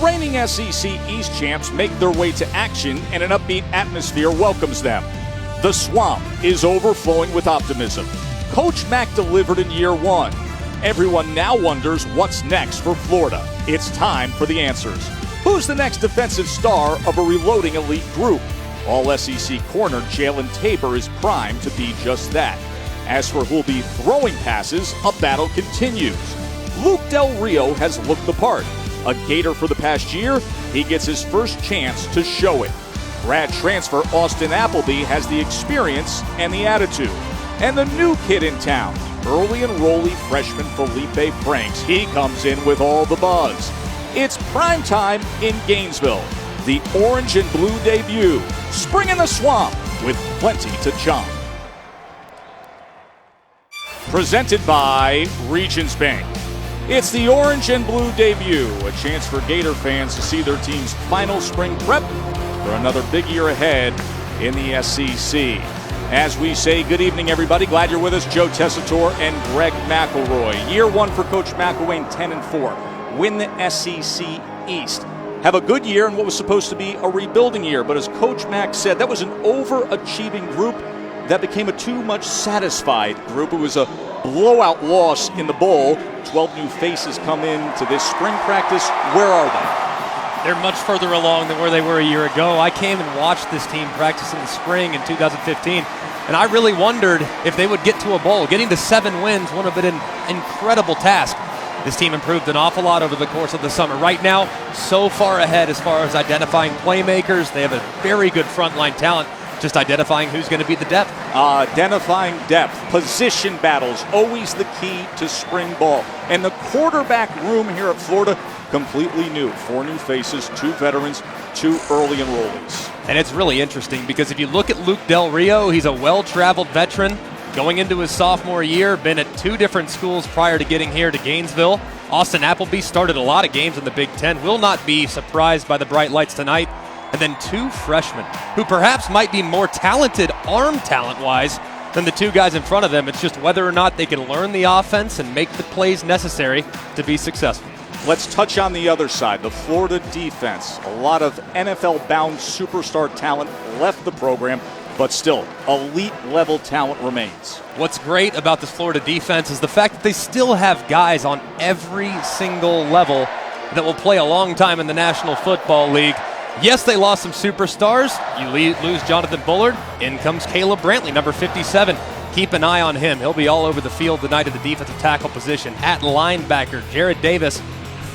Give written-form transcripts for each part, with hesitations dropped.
reigning SEC East champs make their way to action, and an upbeat atmosphere welcomes them. The swamp is overflowing with optimism. Coach Mack delivered in year one. Everyone now wonders what's next for Florida. It's time for the answers. Who's the next defensive star of a reloading elite group? All SEC corner Jalen Tabor is primed to be just that. As for who'll be throwing passes, a battle continues. Luke Del Rio has looked the part. A Gator for the past year, he gets his first chance to show it. Grad transfer Austin Appleby has the experience and the attitude. And the new kid in town, early enrollee freshman Felipe Franks, he comes in with all the buzz. It's prime time in Gainesville. The orange and blue debut. Spring in the swamp with plenty to jump. Presented by Regions Bank. It's the orange and blue debut, a chance for Gator fans to see their team's final spring prep for another big year ahead in the SEC. As we say, good evening, everybody. Glad you're with us. Joe Tessitore and Greg McElroy. Year one for Coach McElwain, 10-4. Win the SEC East. Have a good year in what was supposed to be a rebuilding year. But as Coach Mack said, that was an overachieving group that became a too much satisfied group. It was a blowout loss in the bowl. 12 new faces come into this spring practice. Where are they? They're much further along than where they were a year ago. I came and watched this team practice in the spring in 2015, and I really wondered if they would get to a bowl. Getting to 7 wins would have been an incredible task. This team improved an awful lot over the course of the summer. Right now, so far ahead as far as identifying playmakers. They have a very good frontline talent. Just identifying who's going to be the depth. Identifying depth. Position battles, always the key to spring ball. And the quarterback room here at Florida, completely new. 4 new faces, 2 veterans, 2 early enrollees. And it's really interesting because if you look at Luke Del Rio, he's a well-traveled veteran. Going into his sophomore year, been at 2 different schools prior to getting here to Gainesville. Austin Appleby started a lot of games in the Big Ten. Will not be surprised by the bright lights tonight. And then 2 freshmen who perhaps might be more talented arm talent-wise than the 2 guys in front of them. It's just whether or not they can learn the offense and make the plays necessary to be successful. Let's touch on the other side, the Florida defense. A lot of NFL-bound superstar talent left the program, but still, elite-level talent remains. What's great about this Florida defense is the fact that they still have guys on every single level that will play a long time in the National Football League. Yes, they lost some superstars. You lose Jonathan Bullard. In comes Caleb Brantley, number 57. Keep an eye on him. He'll be all over the field tonight at the defensive tackle position. At linebacker, Jared Davis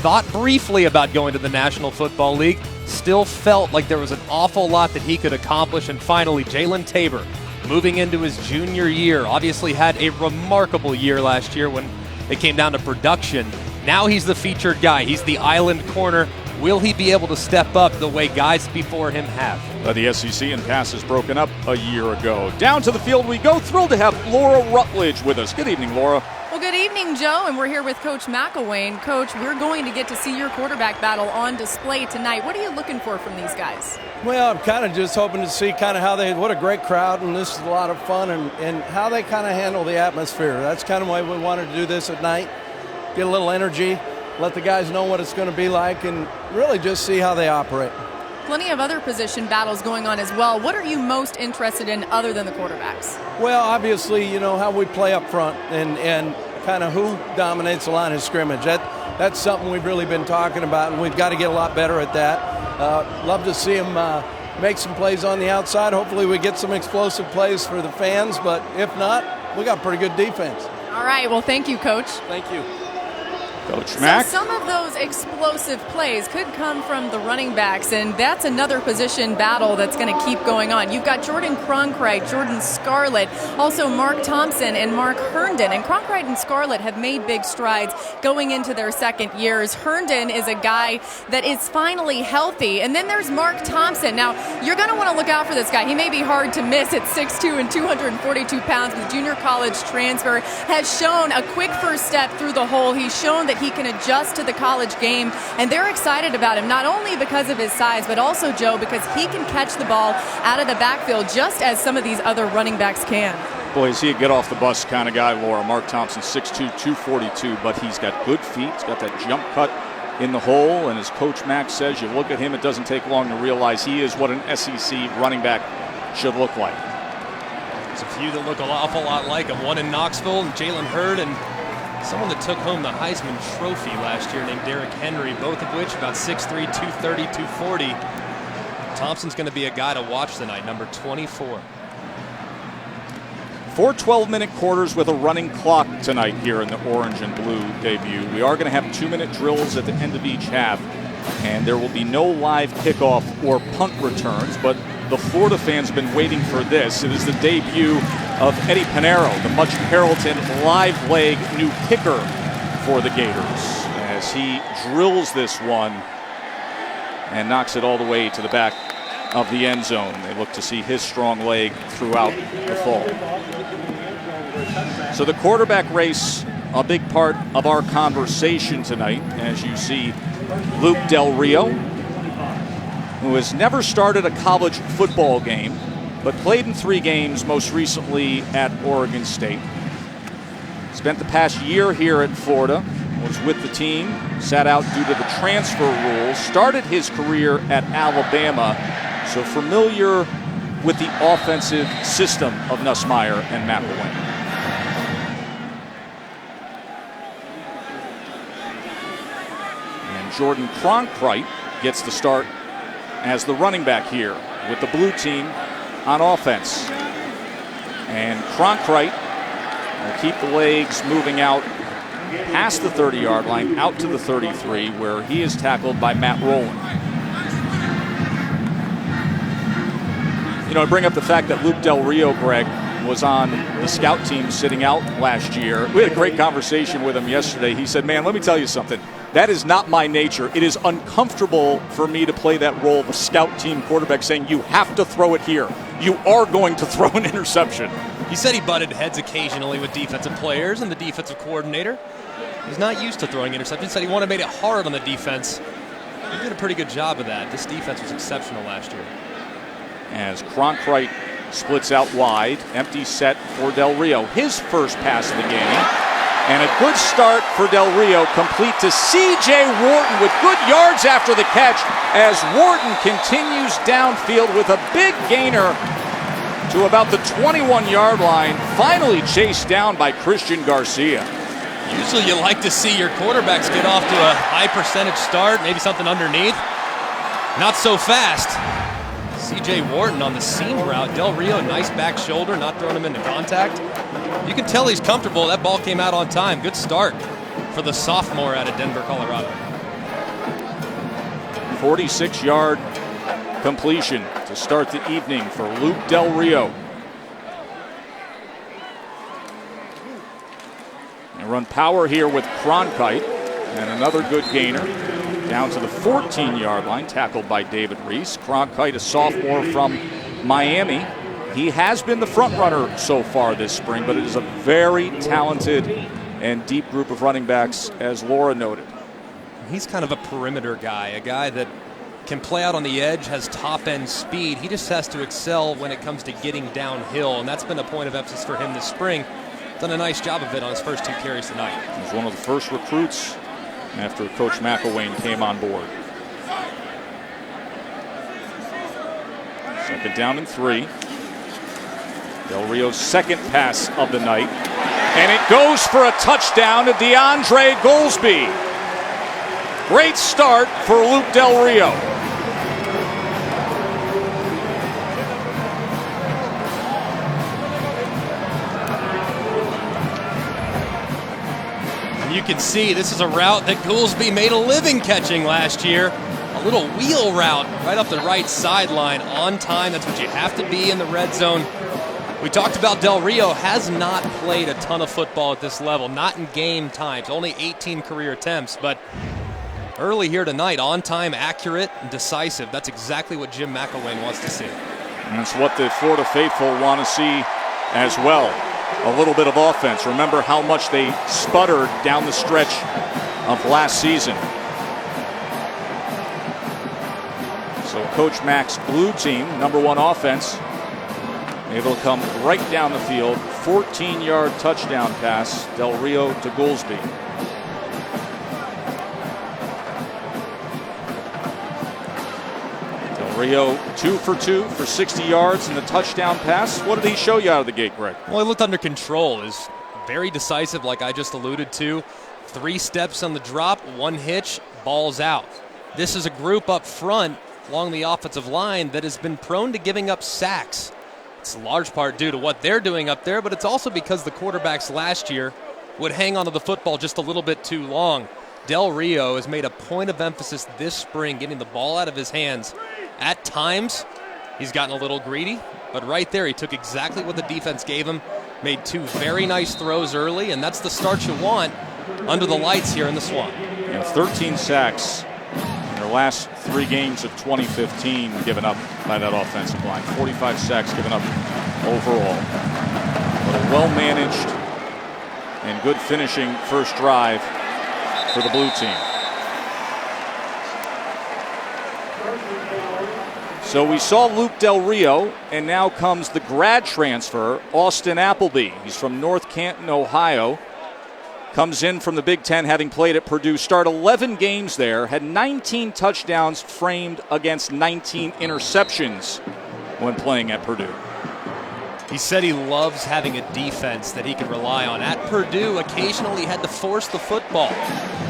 thought briefly about going to the National Football League. Still felt like there was an awful lot that he could accomplish. And finally, Jalen Tabor, moving into his junior year, obviously had a remarkable year last year when it came down to production. Now he's the featured guy. He's the island corner. Will he be able to step up the way guys before him have? The SEC in passes broken up a year ago. Down to the field we go. Thrilled to have Laura Rutledge with us. Good evening, Laura. Well, good evening, Joe, and we're here with Coach McElwain. Coach, we're going to get to see your quarterback battle on display tonight. What are you looking for from these guys? Well, I'm kind of just hoping to see kind of how what a great crowd, and this is a lot of fun, and how they kind of handle the atmosphere. That's kind of why we wanted to do this at night, get a little energy, let the guys know what it's going to be like, and really just see how they operate. Plenty of other position battles going on as well. What are you most interested in other than the quarterbacks? Well, obviously, you know, how we play up front and kind of who dominates the line of scrimmage. That's something we've really been talking about, and we've got to get a lot better at that. Love to see them make some plays on the outside. Hopefully we get some explosive plays for the fans, but if not, we got pretty good defense. All right, well, thank you, Coach. Thank you. Coach Mack. So some of those explosive plays could come from the running backs, and that's another position battle that's going to keep going on. You've got Jordan Cronkrite, Jordan Scarlett, also Mark Thompson and Mark Herndon. And Cronkrite and Scarlett have made big strides going into their second years. Herndon is a guy that is finally healthy. And then there's Mark Thompson. Now, you're going to want to look out for this guy. He may be hard to miss at 6'2" and 242 pounds. The junior college transfer has shown a quick first step through the hole. He's shown that he can adjust to the college game, and they're excited about him, not only because of his size, but also, Joe, because he can catch the ball out of the backfield just as some of these other running backs can. Boy, is he a get-off-the-bus kind of guy, Laura. Mark Thompson, 6'2", 242, but he's got good feet. He's got that jump cut in the hole. And as Coach Mack says, you look at him, it doesn't take long to realize he is what an SEC running back should look like. There's a few that look an awful lot like him. One in Knoxville, and Jalen Hurd, and someone that took home the Heisman Trophy last year named Derrick Henry, both of which about 6'3", 230, 240. Thompson's going to be a guy to watch tonight, number 24. 4 12-minute quarters with a running clock tonight here in the orange and blue debut. We are going to have 2-minute drills at the end of each half, and there will be no live kickoff or punt returns, but the Florida fans have been waiting for this. It is the debut of Eddie Pinheiro, the much heralded live leg new kicker for the Gators, as he drills this one and knocks it all the way to the back of the end zone. They look to see his strong leg throughout the fall. So the quarterback race, a big part of our conversation tonight, as you see Luke Del Rio, who has never started a college football game, but played in 3 games, most recently at Oregon State. Spent the past year here at Florida, was with the team, sat out due to the transfer rules, started his career at Alabama, so familiar with the offensive system of Nussmeier and McElwain. And Jordan Cronkrite gets the start as the running back here with the blue team on offense. And Cronkrite will keep the legs moving out past the 30-yard line, out to the 33, where he is tackled by Matt Rowland. You know, I bring up the fact that Luke Del Rio, Greg, was on the scout team sitting out last year. We had a great conversation with him yesterday. He said, man, let me tell you something. That is not my nature. It is uncomfortable for me to play that role of a scout team quarterback saying, you have to throw it here. You are going to throw an interception. He said he butted heads occasionally with defensive players and the defensive coordinator. He's not used to throwing interceptions. He said he wanted to make it hard on the defense. He did a pretty good job of that. This defense was exceptional last year. As Cronkrite splits out wide, empty set for Del Rio. His first pass of the game. And a good start for Del Rio, complete to C.J. Wharton with good yards after the catch, as Wharton continues downfield with a big gainer to about the 21-yard line, finally chased down by Christian Garcia. Usually you like to see your quarterbacks get off to a high percentage start, maybe something underneath. Not so fast. C.J. Wharton on the seam route. Del Rio, nice back shoulder, not throwing him into contact. You can tell he's comfortable. That ball came out on time. Good start for the sophomore out of Denver, Colorado. 46-yard completion to start the evening for Luke Del Rio. They run power here with Cronkrite, and another good gainer down to the 14-yard line, tackled by David Reese. Cronkrite, a sophomore from Miami. He has been the front runner so far this spring, but it is a very talented and deep group of running backs, as Laura noted. He's kind of a perimeter guy, a guy that can play out on the edge, has top-end speed. He just has to excel when it comes to getting downhill, and that's been a point of emphasis for him this spring. Done a nice job of it on his first 2 carries tonight. He was one of the first recruits after Coach McElwain came on board. Second down and 3. Del Rio's second pass of the night. And it goes for a touchdown to DeAndre Goolsby. Great start for Luke Del Rio. You can see this is a route that Goolsby made a living catching last year. A little wheel route right up the right sideline on time. That's what you have to be in the red zone. We talked about Del Rio has not played a ton of football at this level, not in game times, only 18 career attempts, but early here tonight, on time, accurate, and decisive. That's exactly what Jim McElwain wants to see. And that's what the Florida faithful want to see as well. A little bit of offense. Remember how much they sputtered down the stretch of last season. So Coach Mack's blue team, #1 offense, able to come right down the field. 14-yard touchdown pass, Del Rio to Goolsby. Rio 2 for 2 for 60 yards and the touchdown pass. What did he show you out of the gate, Greg? Well, he looked under control. Is very decisive, like I just alluded to. 3 steps on the drop, 1 hitch, ball's out. This is a group up front along the offensive line that has been prone to giving up sacks. It's a large part due to what they're doing up there, but it's also because the quarterbacks last year would hang onto the football just a little bit too long. Del Rio has made a point of emphasis this spring getting the ball out of his hands. At times, he's gotten a little greedy, but right there he took exactly what the defense gave him, made 2 very nice throws early, and that's the start you want under the lights here in the Swamp. 13 sacks in their last 3 games of 2015 given up by that offensive line. 45 sacks given up overall. But a well-managed and good finishing first drive for the blue team. So we saw Luke Del Rio, and now comes the grad transfer, Austin Appleby. He's from North Canton, Ohio. Comes in from the Big Ten, having played at Purdue. Started 11 games there, had 19 touchdowns framed against 19 interceptions when playing at Purdue. He said he loves having a defense that he can rely on. At Purdue, occasionally had to force the football.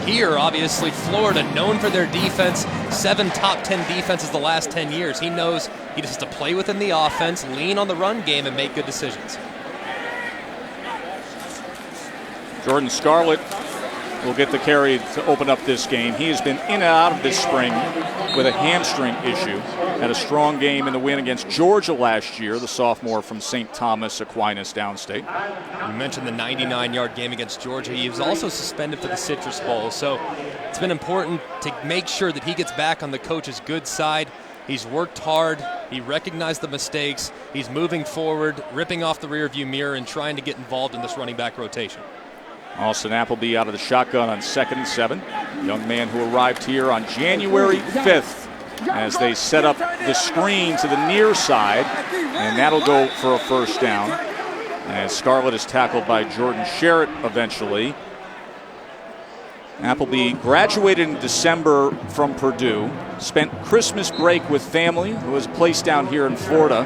Here, obviously, Florida, known for their defense, 7 top 10 defenses the last 10 years. He knows he just has to play within the offense, lean on the run game, and make good decisions. Jordan Scarlett will get the carry to open up this game. He has been in and out of this spring with a hamstring issue. Had a strong game in the win against Georgia last year, the sophomore from St. Thomas Aquinas downstate. You mentioned the 99-yard game against Georgia. He was also suspended for the Citrus Bowl, so it's been important to make sure that he gets back on the coach's good side. He's worked hard. He recognized the mistakes. He's moving forward, ripping off the rearview mirror, and trying to get involved in this running back rotation. Austin Appleby out of the shotgun on 2nd and 7. Young man who arrived here on January 5th as they set up the screen to the near side, and that'll go for a first down. As Scarlett is tackled by Jordan Sherritt eventually. Appleby graduated in December from Purdue, spent Christmas break with family, who was placed down here in Florida,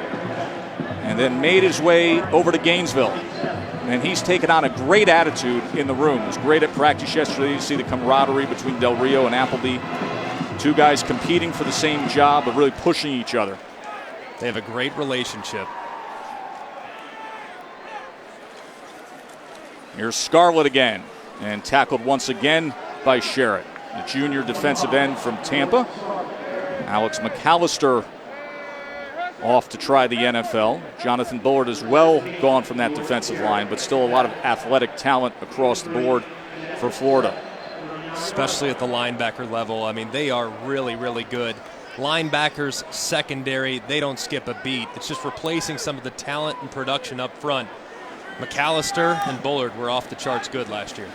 and then made his way over to Gainesville. And he's taken on a great attitude in the room. It was great at practice yesterday. You see the camaraderie between Del Rio and Appleby. 2 guys competing for the same job, but really pushing each other. They have a great relationship. Here's Scarlett again, and tackled once again by Sherritt, the junior defensive end from Tampa. Alex McAllister off to try the NFL. Jonathan Bullard as well gone from that defensive line, but still a lot of athletic talent across the board for Florida. Especially at the linebacker level. I mean, they are really, really good. Linebackers, secondary, they don't skip a beat. It's just replacing some of the talent and production up front. McAllister and Bullard were off the charts good last year.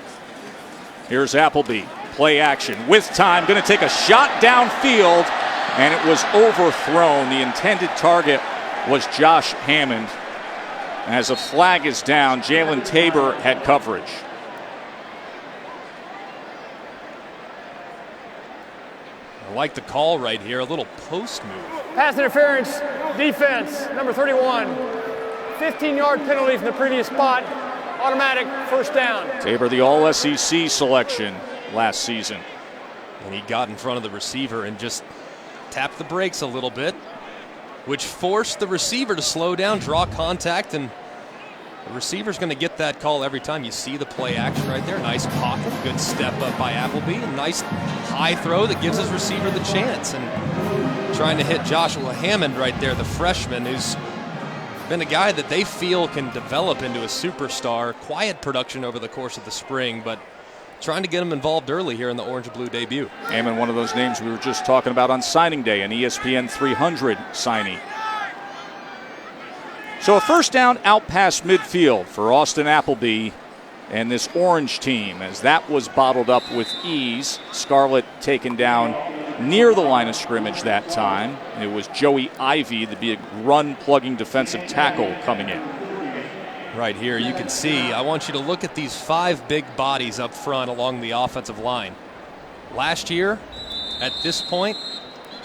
Here's Appleby, play action with time, going to take a shot downfield, and it was overthrown. The intended target was Josh Hammond. As a flag is down, Jalen Tabor had coverage. I like the call right here, a little post move. Pass interference, defense, number 31. 15-yard penalty from the previous spot, automatic first down. Tabor, the All-SEC selection last season. And he got in front of the receiver and just tapped the brakes a little bit, which forced the receiver to slow down, draw contact, and the receiver's going to get that call every time. You see the play action right there. Nice pocket, good step up by Appleby, a nice high throw that gives his receiver the chance. And trying to hit Joshua Hammond right there, the freshman, who's been a guy that they feel can develop into a superstar. Quiet production over the course of the spring, but trying to get him involved early here in the Orange and Blue debut. Hammond, one of those names we were just talking about on signing day, an ESPN 300 signee. So a first down out past midfield for Austin Appleby and this Orange team, as that was bottled up with ease. Scarlett taken down near the line of scrimmage that time. It was Joey Ivey, the big run-plugging defensive tackle, coming in. Right here, you can see, I want you to look at these 5 big bodies up front along the offensive line. Last year, at this point,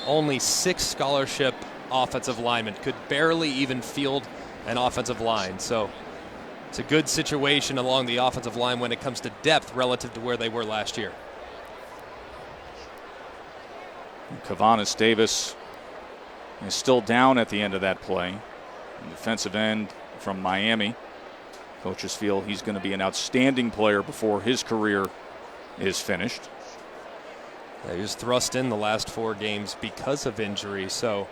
only 6 scholarship offensive linemen, could barely even field an offensive line. So it's a good situation along the offensive line when it comes to depth relative to where they were last year. Kavanis Davis is still down at the end of that play. Defensive end from Miami. Coaches feel he's going to be an outstanding player before his career is finished. Yeah, he was thrust in the last 4 games because of injury, so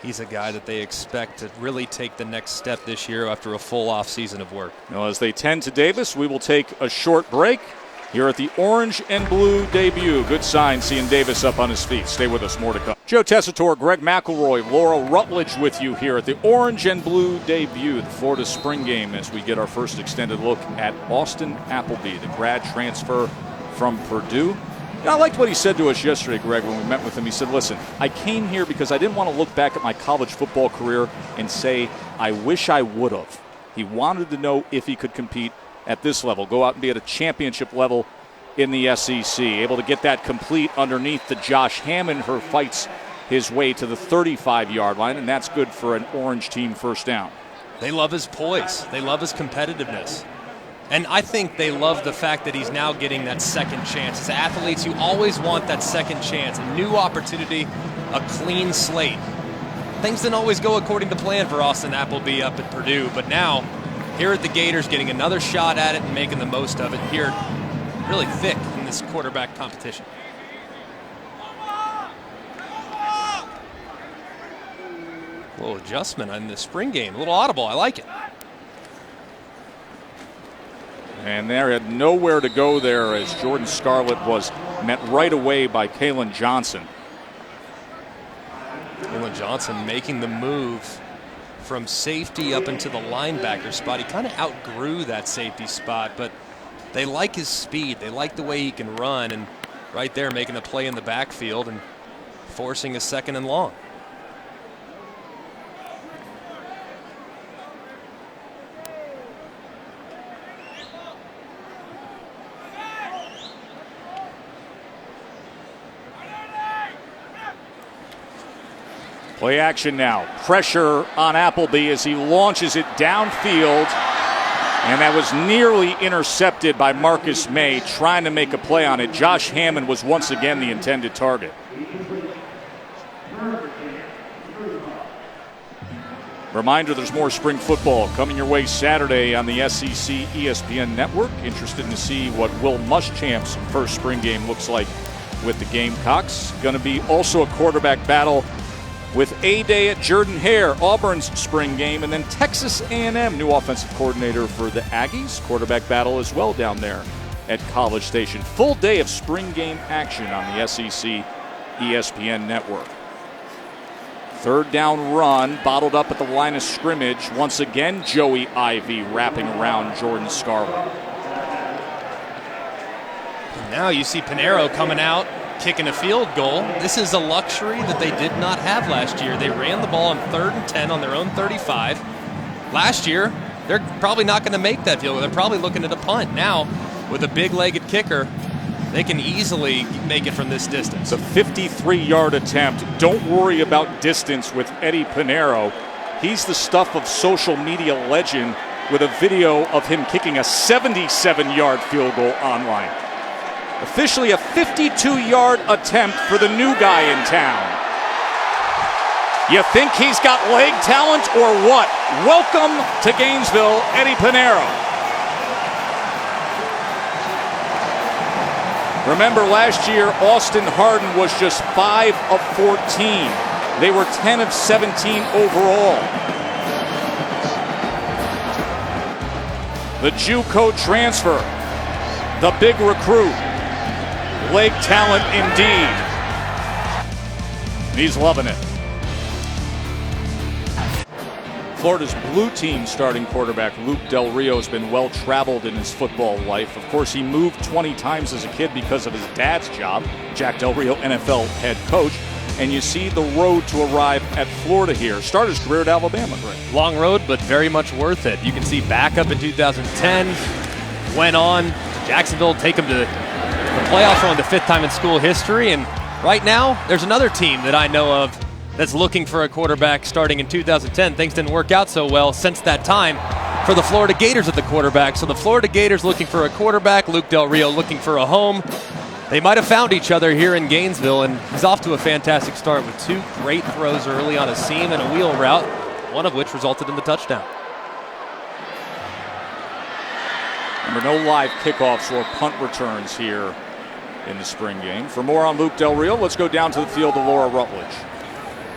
he's a guy that they expect to really take the next step this year after a full offseason of work. Now, as they tend to Davis, we will take a short break here at the Orange and Blue debut. Good sign seeing Davis up on his feet. Stay with us, more to come. Joe Tessitore, Greg McElroy, Laura Rutledge with you here at the Orange and Blue debut, the Florida spring game, as we get our first extended look at Austin Appleby, the grad transfer from Purdue. I liked what he said to us yesterday, Greg, when we met with him. He said, listen, I came here because I didn't want to look back at my college football career and say, I wish I would have. He wanted to know if he could compete at this level, go out and be at a championship level in the SEC, able to get that complete underneath the Josh Hammond, who fights his way to the 35-yard line, and that's good for an Orange team first down. They love his poise. They love his competitiveness. And I think they love the fact that he's now getting that second chance. As athletes, you always want that second chance, a new opportunity, a clean slate. Things didn't always go according to plan for Austin Appleby up at Purdue, but now here at the Gators, getting another shot at it and making the most of it here, really thick in this quarterback competition. A little adjustment on the spring game, a little audible. I like it. And they had nowhere to go there as Jordan Scarlett was met right away by Kalen Johnson. Kalen Johnson making the move from safety up into the linebacker spot. He kind of outgrew that safety spot, but they like his speed. They like the way he can run, and right there making a play in the backfield and forcing a second and long. Play action now. Pressure on Appleby as he launches it downfield. And that was nearly intercepted by Marcus May trying to make a play on it. Josh Hammond was once again the intended target. Reminder, there's more spring football coming your way Saturday on the SEC ESPN network. Interested to see what Will Muschamp's first spring game looks like with the Gamecocks. Going to be also a quarterback battle with A-Day at Jordan-Hare, Auburn's spring game, and then Texas A&M, new offensive coordinator for the Aggies. Quarterback battle as well down there at College Station. Full day of spring game action on the SEC ESPN network. Third down run, bottled up at the line of scrimmage. Once again, Joey Ivy wrapping around Jordan Scarlett. Now you see Pinheiro coming out, kicking a field goal. This is a luxury that they did not have last year. They ran the ball on 3rd and 10 on their own 35. Last year, they're probably not going to make that field goal. They're probably looking at a punt. Now, with a big-legged kicker, they can easily make it from this distance. It's a 53-yard attempt. Don't worry about distance with Eddie Pinheiro. He's the stuff of social media legend with a video of him kicking a 77-yard field goal online. Officially a 52-yard attempt for the new guy in town. You think he's got leg talent or what? Welcome to Gainesville, Eddie Pinheiro. Remember last year, Austin Hardin was just 5 of 14. They were 10 of 17 overall. The JUCO transfer, the big recruit. Leg talent indeed. He's loving it. Florida's blue team starting quarterback Luke Del Rio has been well-traveled in his football life. Of course, he moved 20 times as a kid because of his dad's job, Jack Del Rio, NFL head coach. And you see the road to arrive at Florida here. Started his career at Alabama, Greg. Long road, but very much worth it. You can see back up in 2010, went on to Jacksonville, take him to the playoffs for the 5th time in school history, and Right now, there's another team that I know of that's looking for a quarterback starting in 2010. Things didn't work out so well since that time for the Florida Gators at the quarterback. So the Florida Gators looking for a quarterback, Luke Del Rio looking for a home. They might have found each other here in Gainesville, and he's off to a fantastic start with 2 great throws early on a seam and a wheel route, one of which resulted in the touchdown. Remember, no live kickoffs or punt returns here in the spring game. For more on Luke Del Rio, let's go down to the field to Laura Rutledge.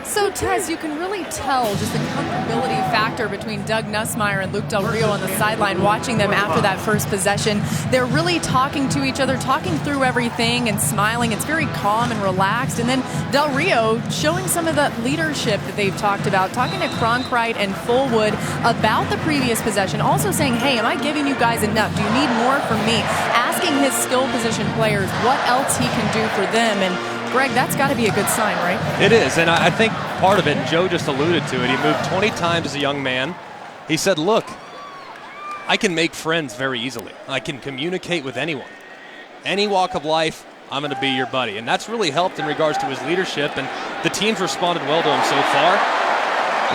So, Tez, you can really tell just the comfortability factor between Doug Nussmeier and Luke Del Rio on the sideline, watching them after that first possession. They're really talking to each other, talking through everything and smiling. It's very calm and relaxed. And then Del Rio showing some of the leadership that they've talked about, talking to Cronkrite and Fullwood about the previous possession, also saying, hey, am I giving you guys enough? Do you need more from me? Asking his skill position players what else he can do for them. And Greg, that's got to be a good sign, right? It is, and I think part of it, and Joe just alluded to it, he moved 20 times as a young man. He said, look, I can make friends very easily. I can communicate with anyone. Any walk of life, I'm going to be your buddy. And that's really helped in regards to his leadership, and the team's responded well to him so far.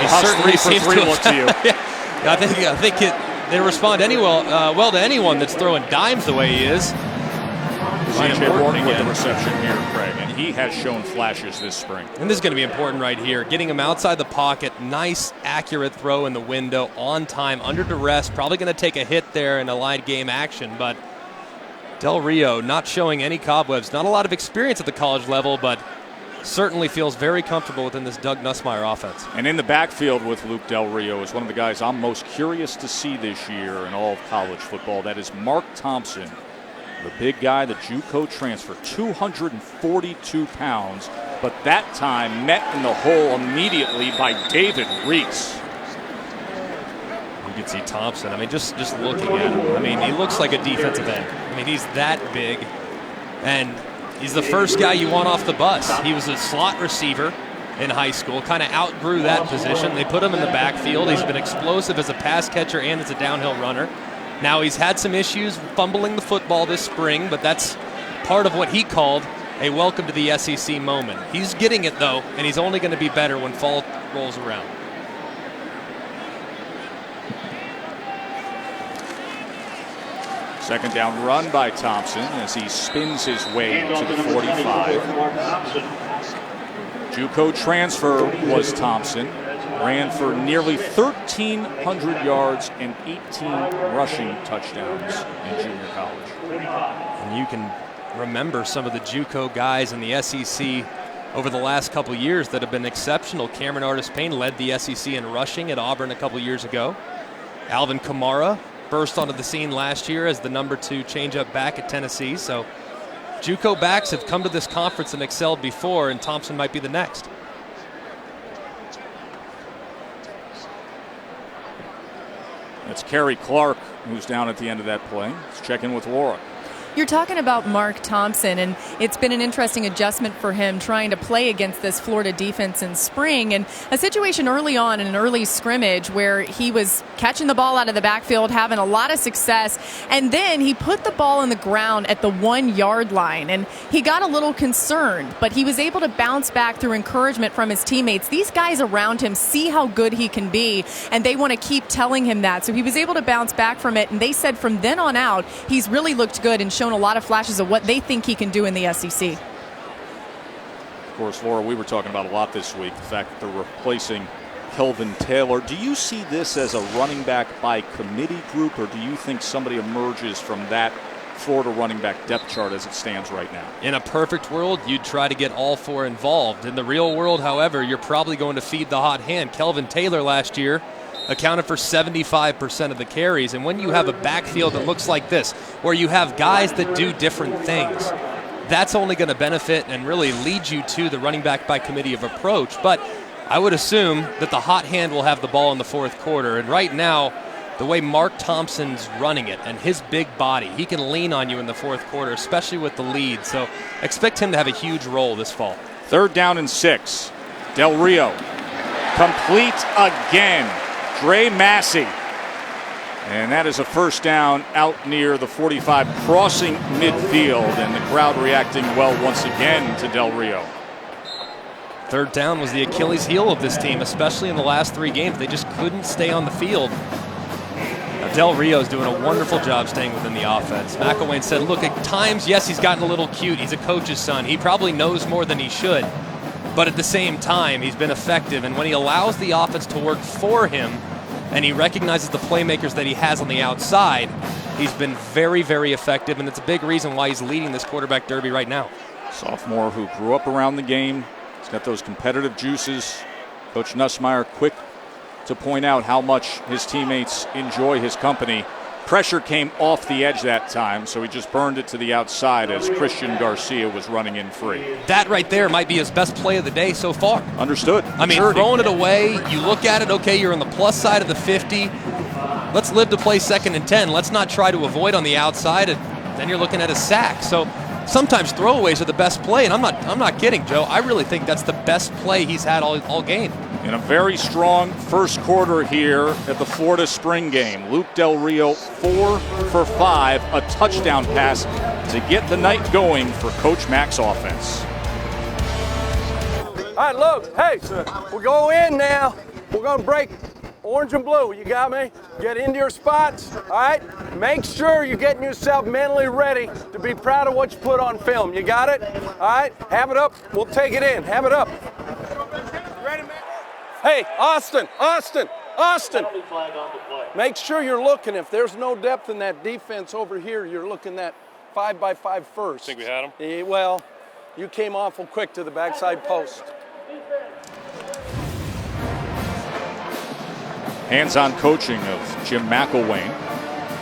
How's 3 for 3 look to you? Yeah, I think they respond well to anyone that's throwing dimes the way he is. CJ Warning with the reception here, Craig, and he has shown flashes this spring. And this is going to be important right here. Getting him outside the pocket, nice, accurate throw in the window, on time, under duress. Probably going to take a hit there in a line game action, but Del Rio not showing any cobwebs. Not a lot of experience at the college level, but certainly feels very comfortable within this Doug Nussmeier offense. And in the backfield with Luke Del Rio is one of the guys I'm most curious to see this year in all of college football. That is Mark Thompson. The big guy, the JUCO transfer, 242 pounds, but that time met in the hole immediately by David Reese. You can see Thompson. I mean, just looking at him. I mean, he looks like a defensive end. I mean, he's that big, and he's the first guy you want off the bus. He was a slot receiver in high school, kind of outgrew that position. They put him in the backfield. He's been explosive as a pass catcher and as a downhill runner. Now, he's had some issues fumbling the football this spring, but that's part of what he called a welcome to the SEC moment. He's getting it, though, and he's only going to be better when fall rolls around. Second down run by Thompson as he spins his way to the 45. JUCO transfer was Thompson. Ran for nearly 1,300 yards and 18 rushing touchdowns in junior college. And you can remember some of the JUCO guys in the SEC over the last couple years that have been exceptional. Cameron Artis-Payne led the SEC in rushing at Auburn a couple years ago. Alvin Kamara burst onto the scene last year as the number 2 changeup back at Tennessee. So JUCO backs have come to this conference and excelled before, and Thompson might be the next. That's Kerry Clark, who's down at the end of that play. Let's check in with Laura. You're talking about Mark Thompson, and it's been an interesting adjustment for him trying to play against this Florida defense in spring, and a situation early on in an early scrimmage where he was catching the ball out of the backfield, having a lot of success, and then he put the ball in the ground at the 1-yard line, and he got a little concerned, but he was able to bounce back through encouragement from his teammates. These guys around him see how good he can be, and they want to keep telling him that, so he was able to bounce back from it, and they said from then on out, he's really looked good and shown a lot of flashes of what they think he can do in the SEC. Of course, Laura, we were talking about a lot this week, the fact that they're replacing Kelvin Taylor. Do you see this as a running back by committee group, or do you think somebody emerges from that Florida running back depth chart as it stands right now? In a perfect world, you'd try to get all 4 involved. In the real world, however, you're probably going to feed the hot hand. Kelvin Taylor last year accounted for 75% of the carries. And when you have a backfield that looks like this, where you have guys that do different things, that's only going to benefit and really lead you to the running back by committee of approach. But I would assume that the hot hand will have the ball in the 4th quarter. And right now, the way Mark Thompson's running it and his big body, he can lean on you in the 4th quarter, especially with the lead. So expect him to have a huge role this fall. 3rd down and 6. Del Rio complete again. Dre Massey. And that is a first down out near the 45, crossing midfield, and the crowd reacting well once again to Del Rio. Third down was the Achilles heel of this team, especially in the last 3 games. They just couldn't stay on the field. Now, Del Rio is doing a wonderful job staying within the offense. McElwain said, look, at times, yes, he's gotten a little cute. He's a coach's son. He probably knows more than he should. But at the same time, he's been effective. And when he allows the offense to work for him and he recognizes the playmakers that he has on the outside, he's been very, very effective. And it's a big reason why he's leading this quarterback derby right now. Sophomore who grew up around the game. He's got those competitive juices. Coach Nussmeier quick to point out how much his teammates enjoy his company. Pressure came off the edge that time, so he just burned it to the outside as Christian Garcia was running in free. That right there might be his best play of the day so far. Understood. I mean, throwing it away, you look at it, okay, you're on the plus side of the 50. Let's live to play 2nd and 10. Let's not try to avoid on the outside, and then you're looking at a sack. So sometimes throwaways are the best play, and I'm not kidding, Joe. I really think that's the best play he's had all game. In a very strong first quarter here at the Florida Spring Game. Luke Del Rio 4 for 5, a touchdown pass to get the night going for Coach Mack's offense. All right, look, hey, we're going in now. We're going to break orange and blue. You got me? Get into your spots, all right? Make sure you're getting yourself mentally ready to be proud of what you put on film. You got it? All right? Have it up. We'll take it in. Have it up. Ready, man? Hey, Austin. Make sure you're looking. If there's no depth in that defense over here, you're looking at 5x5 first. Think we had him? Well, you came awful quick to the backside post. Hands-on coaching of Jim McElwain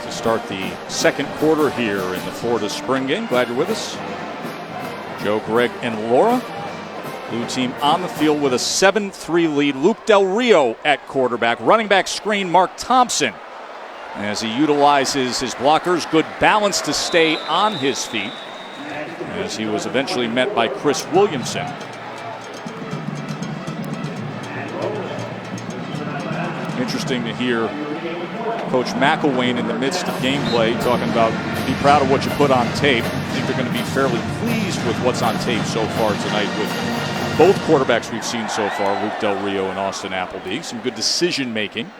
to start the second quarter here in the Florida Spring Game. Glad you're with us. Joe, Greg, and Laura. Blue team on the field with a 7-3 lead. Luke Del Rio at quarterback. Running back screen, Mark Thompson. As he utilizes his blockers, good balance to stay on his feet. As he was eventually met by Chris Williamson. Interesting to hear Coach McElwain in the midst of gameplay talking about be proud of what you put on tape. I think they're going to be fairly pleased with what's on tape so far tonight with both quarterbacks we've seen so far, Luke Del Rio and Austin Appleby. Some good decision making.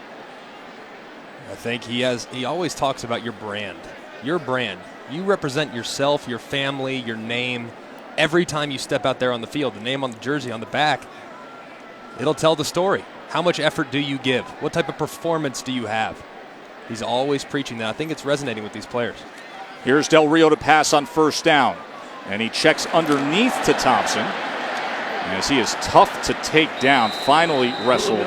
I think he always talks about your brand. Your brand. You represent yourself, your family, your name. Every time you step out there on the field, the name on the jersey on the back, it'll tell the story. How much effort do you give? What type of performance do you have? He's always preaching that. I think it's resonating with these players. Here's Del Rio to pass on first down. And he checks underneath to Thompson. As he is tough to take down, finally wrestled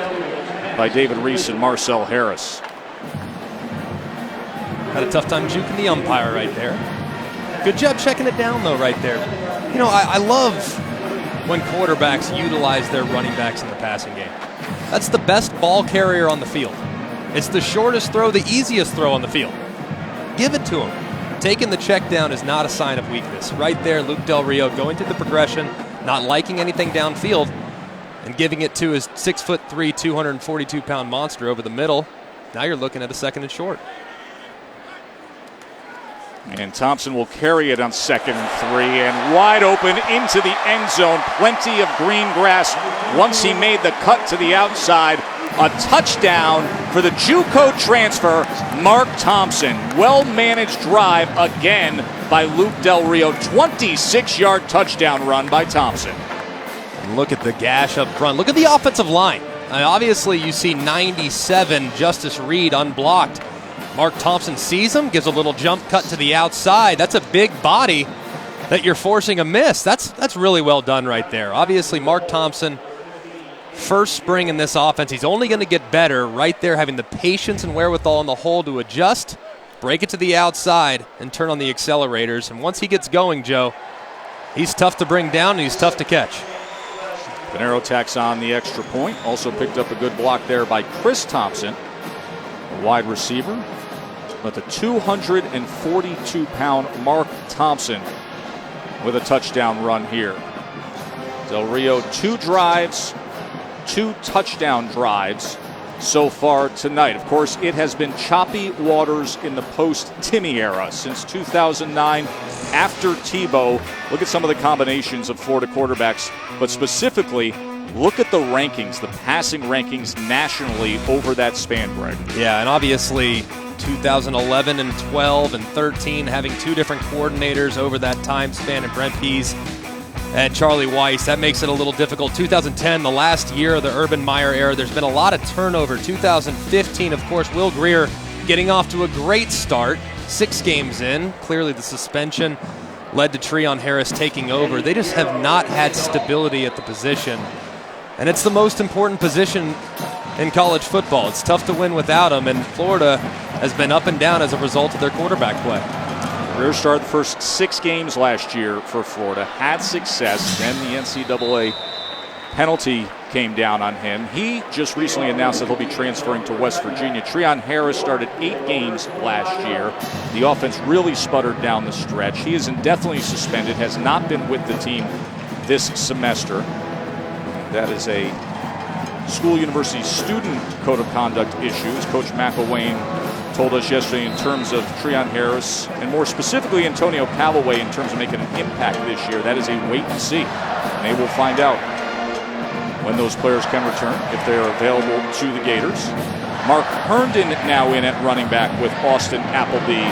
by David Reese and Marcel Harris. Had a tough time juking the umpire right there. Good job checking it down, though, right there. You know, I love when quarterbacks utilize their running backs in the passing game. That's the best ball carrier on the field. It's the shortest throw, the easiest throw on the field. Give it to him. Taking the check down is not a sign of weakness. Right there, Luke Del Rio going through the progression, not liking anything downfield, and giving it to his 6'3", 242-pound monster over the middle. Now you're looking at a 2nd and short. And Thompson will carry it on 2nd and 3, and wide open into the end zone. Plenty of green grass once he made the cut to the outside. A touchdown for the JUCO transfer, Mark Thompson. Well-managed drive again by Luke Del Rio. 26-yard touchdown run by Thompson. And look at the gash up front. Look at the offensive line. Obviously, you see 97, Justice Reed unblocked. Mark Thompson sees him, gives a little jump cut to the outside. That's a big body that you're forcing a miss. That's really well done right there. Obviously, Mark Thompson, first spring in this offense. He's only going to get better right there, having the patience and wherewithal in the hole to adjust, break it to the outside, and turn on the accelerators. And once he gets going, Joe, he's tough to bring down and he's tough to catch. Panero tacks on the extra point. Also picked up a good block there by Chris Thompson, a wide receiver. But the 242-pound Mark Thompson with a touchdown run here. Del Rio, 2 drives, 2 touchdown drives so far tonight. Of course, it has been choppy waters in the post-Timmy era since 2009. After Tebow, look at some of the combinations of Florida quarterbacks, but specifically, look at the rankings, the passing rankings nationally over that span, Greg. Yeah, and obviously 2011 and 12 and 13 having two different coordinators over that time span, and Brent Pease and Charlie Weiss, that makes it a little difficult. 2010, the last year of the Urban Meyer era, there's been a lot of turnover. 2015, of course, Will Grier getting off to a great start, 6 games in. Clearly the suspension led to Treon Harris taking over. They just have not had stability at the position, and it's the most important position in college football. It's tough to win without him, and Florida has been up and down as a result of their quarterback play. Grier started the first 6 games last year for Florida, had success, then the NCAA penalty came down on him. He just recently announced that he'll be transferring to West Virginia. Treon Harris started 8 games last year. The offense really sputtered down the stretch. He is indefinitely suspended, has not been with the team this semester. That is a school university student code of conduct issue, as Coach McElwain told us yesterday, in terms of Treon Harris, and more specifically Antonio Callaway, in terms of making an impact this year. That is a wait and see. And they will find out when those players can return, if they are available to the Gators. Mark Herndon now in at running back with Austin Appleby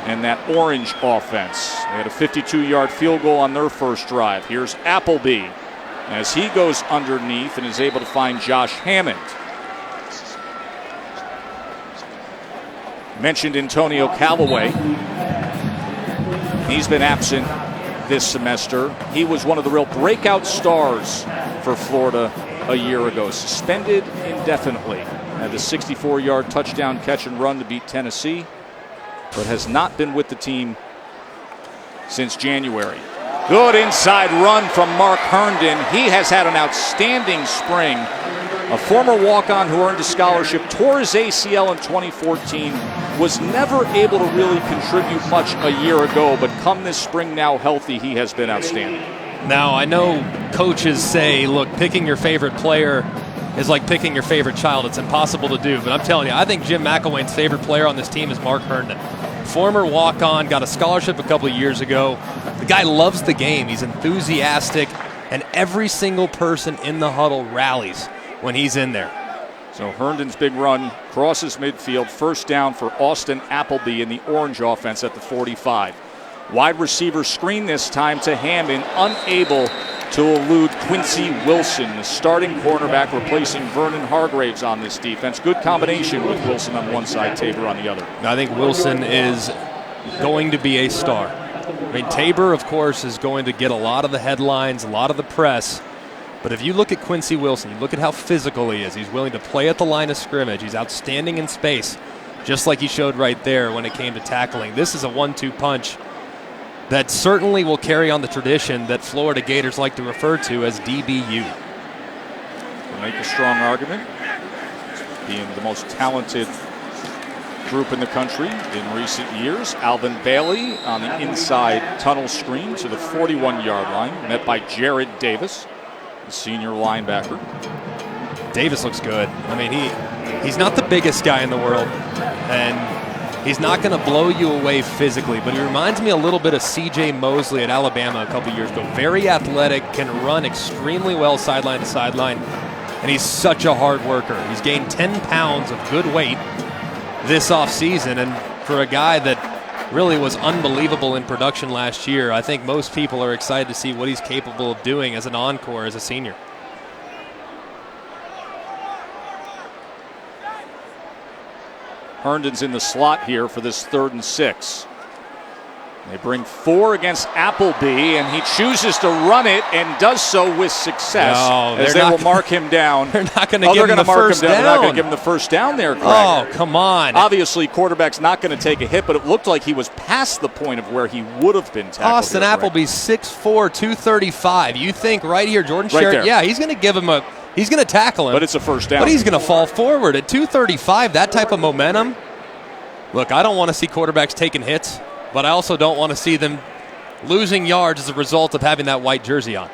and that Orange offense. They had a 52-yard field goal on their first drive. Here's Appleby as he goes underneath and is able to find Josh Hammond. Mentioned Antonio Callaway. He's been absent this semester. He was one of the real breakout stars for Florida a year ago. Suspended indefinitely. Had the 64-yard touchdown catch and run to beat Tennessee, but has not been with the team since January. Good inside run from Mark Herndon. He has had an outstanding spring. A former walk-on who earned a scholarship, tore his ACL in 2014, was never able to really contribute much a year ago, but come this spring, now healthy, he has been outstanding. Now, I know coaches say, look, picking your favorite player is like picking your favorite child. It's impossible to do, but I'm telling you, I think Jim McElwain's favorite player on this team is Mark Herndon. Former walk-on, got a scholarship a couple of years ago. The guy loves the game. He's enthusiastic, and every single person in the huddle rallies when he's in there. So Herndon's big run crosses midfield, first down for Austin Appleby in the Orange offense at the 45. Wide receiver screen this time to Hammond, unable to elude Quincy Wilson, the starting cornerback replacing Vernon Hargraves on this defense. Good combination with Wilson on one side, Tabor on the other. I think Wilson is going to be a star. I mean, Tabor, of course, is going to get a lot of the headlines, a lot of the press. But if you look at Quincy Wilson, you look at how physical he is. He's willing to play at the line of scrimmage. He's outstanding in space, just like he showed right there when it came to tackling. This is a 1-2 punch that certainly will carry on the tradition that Florida Gators like to refer to as DBU. To make a strong argument, being the most talented group in the country in recent years. Alvin Bailey on the inside tunnel screen to the 41-yard line, met by Jared Davis, the senior linebacker. Davis looks good. I mean, he's not the biggest guy in the world, and he's not going to blow you away physically, but he reminds me a little bit of C.J. Mosley at Alabama a couple years ago. Very athletic, can run extremely well sideline to sideline, and he's such a hard worker. He's gained 10 pounds of good weight this offseason, and for a guy that really was unbelievable in production last year, I think most people are excited to see what he's capable of doing as an encore as a senior. Herndon's in the slot here for this 3rd and 6. They bring 4 against Appleby, and he chooses to run it and does so with success. No, as they will mark him down. They're not going to give him the first down. They're not going to give him the first down there, Craig. Oh, come on. Obviously, quarterback's not going to take a hit, but it looked like he was past the point of where he would have been tackled. Austin Appleby's 6'4", 235. You think right here, Jordan Sherritt, yeah, he's going to give him a – he's going to tackle him. But it's a first down. But he's going to fall forward. At 235, that type of momentum. Look, I don't want to see quarterbacks taking hits, but I also don't want to see them losing yards as a result of having that white jersey on.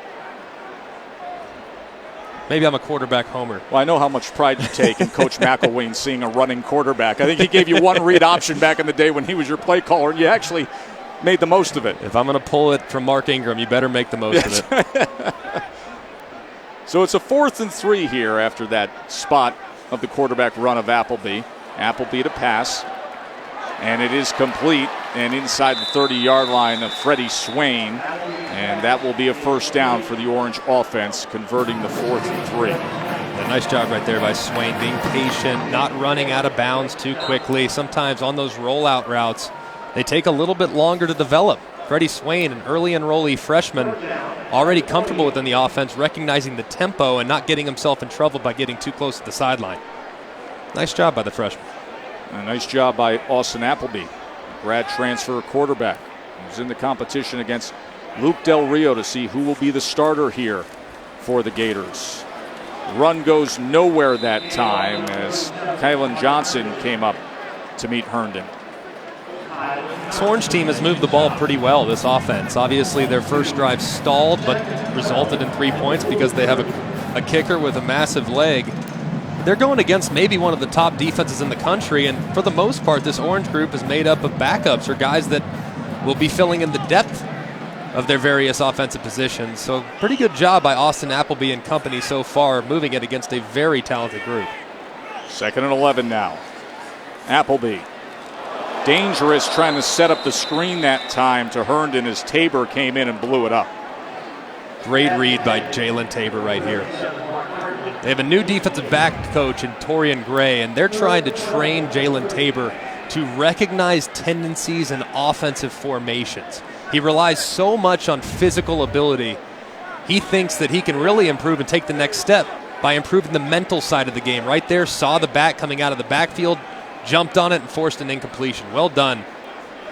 Maybe I'm a quarterback homer. Well, I know how much pride you take in Coach McElwain seeing a running quarterback. I think he gave you one read option back in the day when he was your play caller, and you actually made the most of it. If I'm going to pull it from Mark Ingram, you better make the most of it. So it's a 4th and 3 here after that spot of the quarterback run of Appleby. Appleby to pass, and it is complete and inside the 30-yard line of Freddie Swain, and that will be a first down for the Orange offense, converting the 4th and 3. A nice job right there by Swain, being patient, not running out of bounds too quickly. Sometimes on those rollout routes, they take a little bit longer to develop. Freddie Swain, an early enrollee freshman, already comfortable within the offense, recognizing the tempo and not getting himself in trouble by getting too close to the sideline. Nice job by the freshman. A nice job by Austin Appleby, grad transfer quarterback. He's in the competition against Luke Del Rio to see who will be the starter here for the Gators. Run goes nowhere that time as Kylan Johnson came up to meet Herndon. This Orange team has moved the ball pretty well, this offense. Obviously, their first drive stalled, but resulted in 3 points because they have a kicker with a massive leg. They're going against maybe one of the top defenses in the country, and for the most part, this Orange group is made up of backups or guys that will be filling in the depth of their various offensive positions. So pretty good job by Austin Appleby and company so far, moving it against a very talented group. 2nd and 11 now. Appleby. Dangerous, trying to set up the screen that time to Herndon as Tabor came in and blew it up. Great read by Jalen Tabor right here. They have a new defensive back coach in Torian Gray, and they're trying to train Jalen Tabor to recognize tendencies in offensive formations. He relies so much on physical ability. He thinks that he can really improve and take the next step by improving the mental side of the game. Right there, saw the back coming out of the backfield, jumped on it, and forced an incompletion. Well done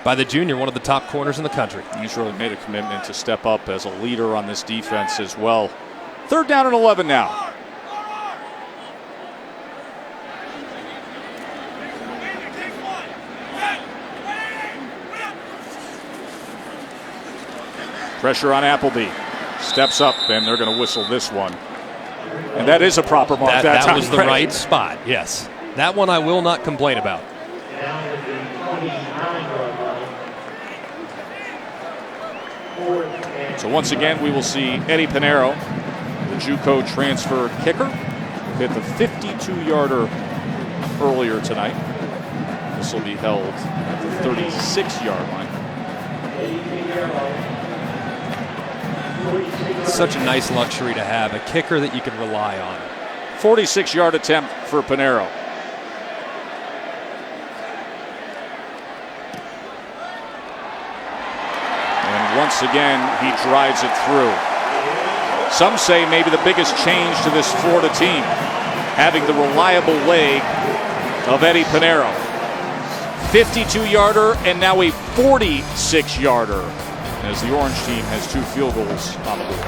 by the junior, one of the top corners in the country. He's really made a commitment to step up as a leader on this defense as well. 3rd down and 11 now. Pressure on Appleby. Steps up, and they're going to whistle this one. And that is a proper mark. That was the right spot, yes. That one I will not complain about. So once again, we will see Eddie Pinero, the JUCO transfer kicker, hit the 52-yarder earlier tonight. This will be held at the 36-yard line. Such a nice luxury to have, a kicker that you can rely on. 46-yard attempt for Pinero. And once again, he drives it through. Some say maybe the biggest change to this Florida team, having the reliable leg of Eddie Pinero. 52-yarder and now a 46-yarder as the Orange team has 2 field goals on the board.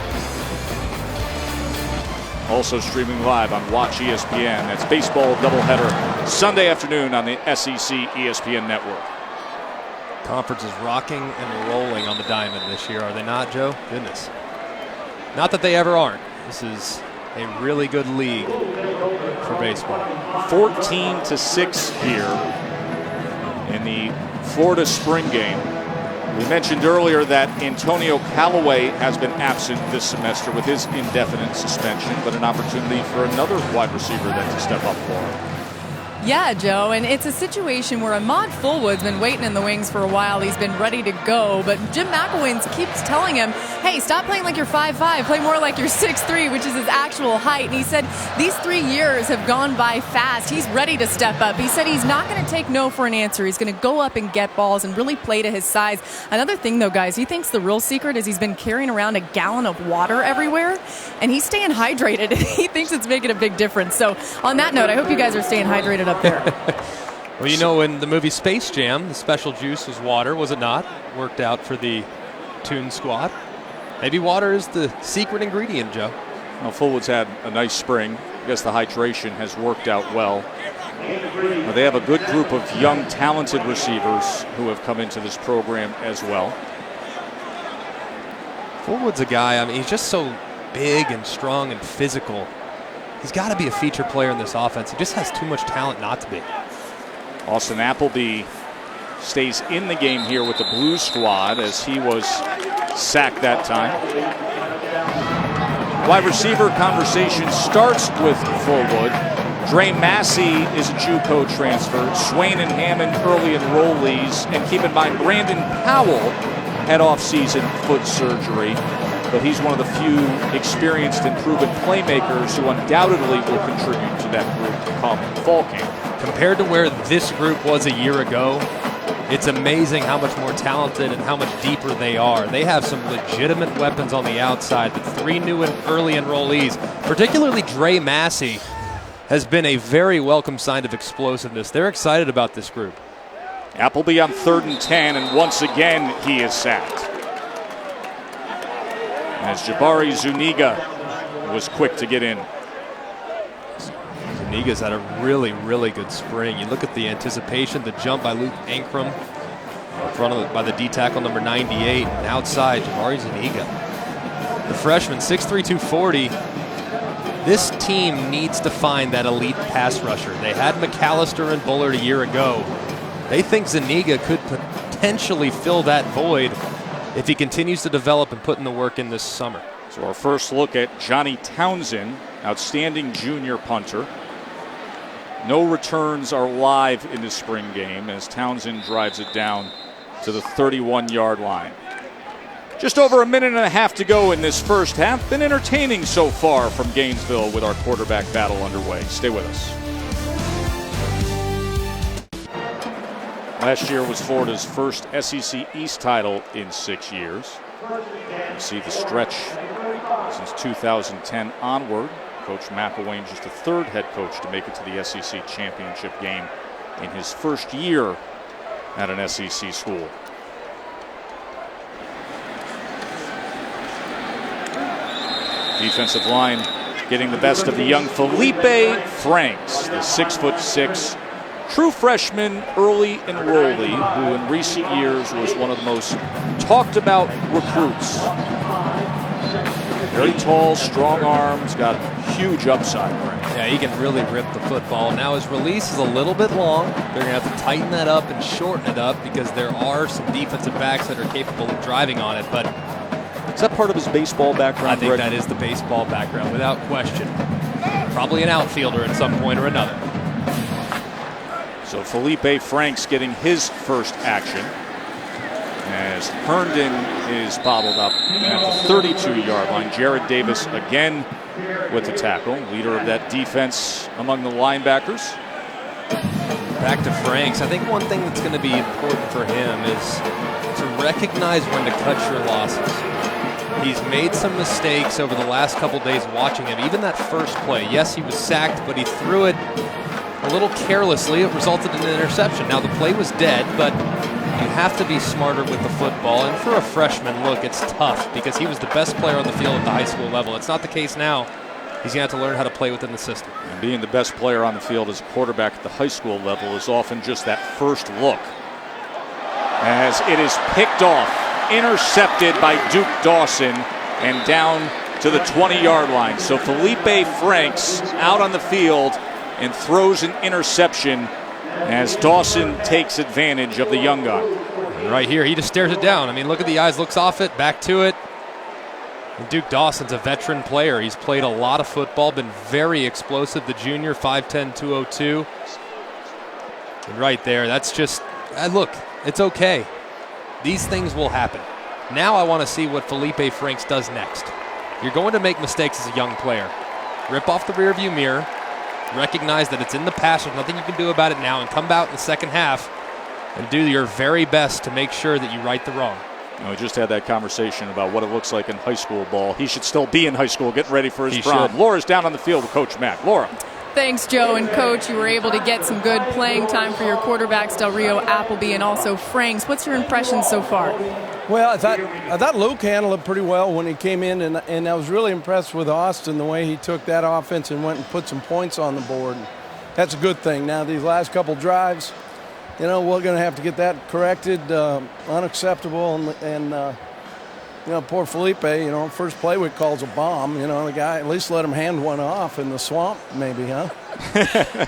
Also streaming live on Watch ESPN. That's baseball doubleheader Sunday afternoon on the SEC ESPN network. Conference is rocking and rolling on the diamond this year, are they not, Joe? Goodness. Not that they ever aren't. This is a really good league for baseball. 14-6 here in the Florida spring game. We mentioned earlier that Antonio Callaway has been absent this semester with his indefinite suspension, but an opportunity for another wide receiver then to step up for him. Yeah, Joe, and it's a situation where Ahmad Fullwood's been waiting in the wings for a while. He's been ready to go, but Jim McElwain keeps telling him, hey, stop playing like you're 5'5", play more like you're 6'3", which is his actual height. And he said these 3 years have gone by fast. He's ready to step up. He said he's not going to take no for an answer. He's going to go up and get balls and really play to his size. Another thing, though, guys, he thinks the real secret is he's been carrying around a gallon of water everywhere, and he's staying hydrated. He thinks it's making a big difference. So on that note, I hope you guys are staying hydrated up there. Well, you know, in the movie Space Jam, the special juice was water, was it not? Worked out for the Toon Squad. Maybe water is the secret ingredient, Joe. Well, Fullwood's had a nice spring. I guess the hydration has worked out well. But they have a good group of young, talented receivers who have come into this program as well. Fullwood's a guy, I mean, he's just so big and strong and physical. He's got to be a feature player in this offense. He just has too much talent not to be. Austin Appleby stays in the game here with the Blues squad as he was sacked that time. Wide receiver conversation starts with Fullwood. Dre Massey is a JUCO transfer. Swain and Hammond early enrollees. And keep in mind, Brandon Powell had off-season foot surgery, but he's one of the few experienced and proven playmakers who undoubtedly will contribute to that group come fall camp. Compared to where this group was a year ago, it's amazing how much more talented and how much deeper they are. They have some legitimate weapons on the outside. The 3 new and early enrollees, particularly Dre Massey, has been a very welcome sign of explosiveness. They're excited about this group. Appleby on 3rd and 10, and once again he is sacked. As Jabari Zuniga was quick to get in. Zuniga's had a really, really good spring. You look at the anticipation, the jump by Luke Ankrum, in front of by the D tackle number 98, and outside Jabari Zuniga. The freshman, 6'3", 240. This team needs to find that elite pass rusher. They had McAllister and Bullard a year ago. They think Zuniga could potentially fill that void if he continues to develop and put in the work in this summer. So our first look at Johnny Townsend, outstanding junior punter. No returns are live in the spring game as Townsend drives it down to the 31-yard line. Just over a minute and a half to go in this first half. Been entertaining so far from Gainesville with our quarterback battle underway. Stay with us. Last year was Florida's first SEC East title in 6 years. You see the stretch since 2010 onward. Coach McElwain, just the 3rd head coach to make it to the SEC championship game in his first year at an SEC school. Defensive line getting the best of the young Felipe Franks, the 6'6", true freshman early enrollee who in recent years was one of the most talked about recruits. Very tall, strong arms, got huge upside. Yeah, he can really rip the football. Now his release is a little bit long. They're going to have to tighten that up and shorten it up because there are some defensive backs that are capable of driving on it. But is that part of his baseball background? I think that is the baseball background, without question. Probably an outfielder at some point or another. So Felipe Franks getting his first action as Herndon is bobbled up at the 32-yard line. Jared Davis again with the tackle, leader of that defense among the linebackers. Back to Franks. I think one thing that's going to be important for him is to recognize when to cut your losses. He's made some mistakes over the last couple days watching him. Even that first play, yes, he was sacked, but he threw it a little carelessly. It resulted in an interception. Now, the play was dead, but you have to be smarter with the football. And for a freshman, look, it's tough because he was the best player on the field at the high school level. It's not the case now. He's going to have to learn how to play within the system. And being the best player on the field as a quarterback at the high school level is often just that first look. As it is picked off, intercepted by Duke Dawson, and down to the 20-yard line. So Felipe Franks out on the field and throws an interception as Dawson takes advantage of the young gun. And right here, he just stares it down. I mean, look at the eyes, looks off it, back to it. And Duke Dawson's a veteran player. He's played a lot of football, been very explosive. The junior, 5'10", 202. And right there, that's just, look, it's okay. These things will happen. Now I want to see what Felipe Franks does next. You're going to make mistakes as a young player. Rip off the rearview mirror, recognize that it's in the past, there's nothing you can do about it now, and come out in the second half and do your very best to make sure that you right the wrong. We just had that conversation about what it looks like in high school ball. He should still be in high school getting ready for his prom. Laura's down on the field with Coach Mack. Laura. Thanks, Joe. And Coach, you were able to get some good playing time for your quarterbacks, Del Rio, Appleby, and also Franks. What's your impression so far? Well, I thought Luke handled it pretty well when he came in, and I was really impressed with Austin, the way he took that offense and went and put some points on the board. That's a good thing. Now, these last couple drives, we're going to have to get that corrected, unacceptable, and poor Felipe, first play we calls a bomb. The guy, at least let him hand one off in the swamp maybe, huh?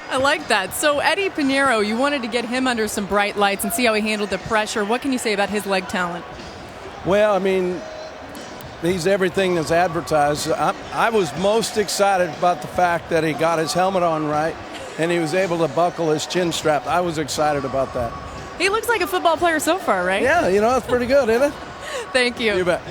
I like that. So Eddie Pinheiro, you wanted to get him under some bright lights and see how he handled the pressure. What can you say about his leg talent? Well, I mean, he's everything that's advertised. I was most excited about the fact that he got his helmet on right and he was able to buckle his chin strap. I was excited about that. He looks like a football player so far, right? Yeah, that's pretty good, isn't it? Thank you. You bet.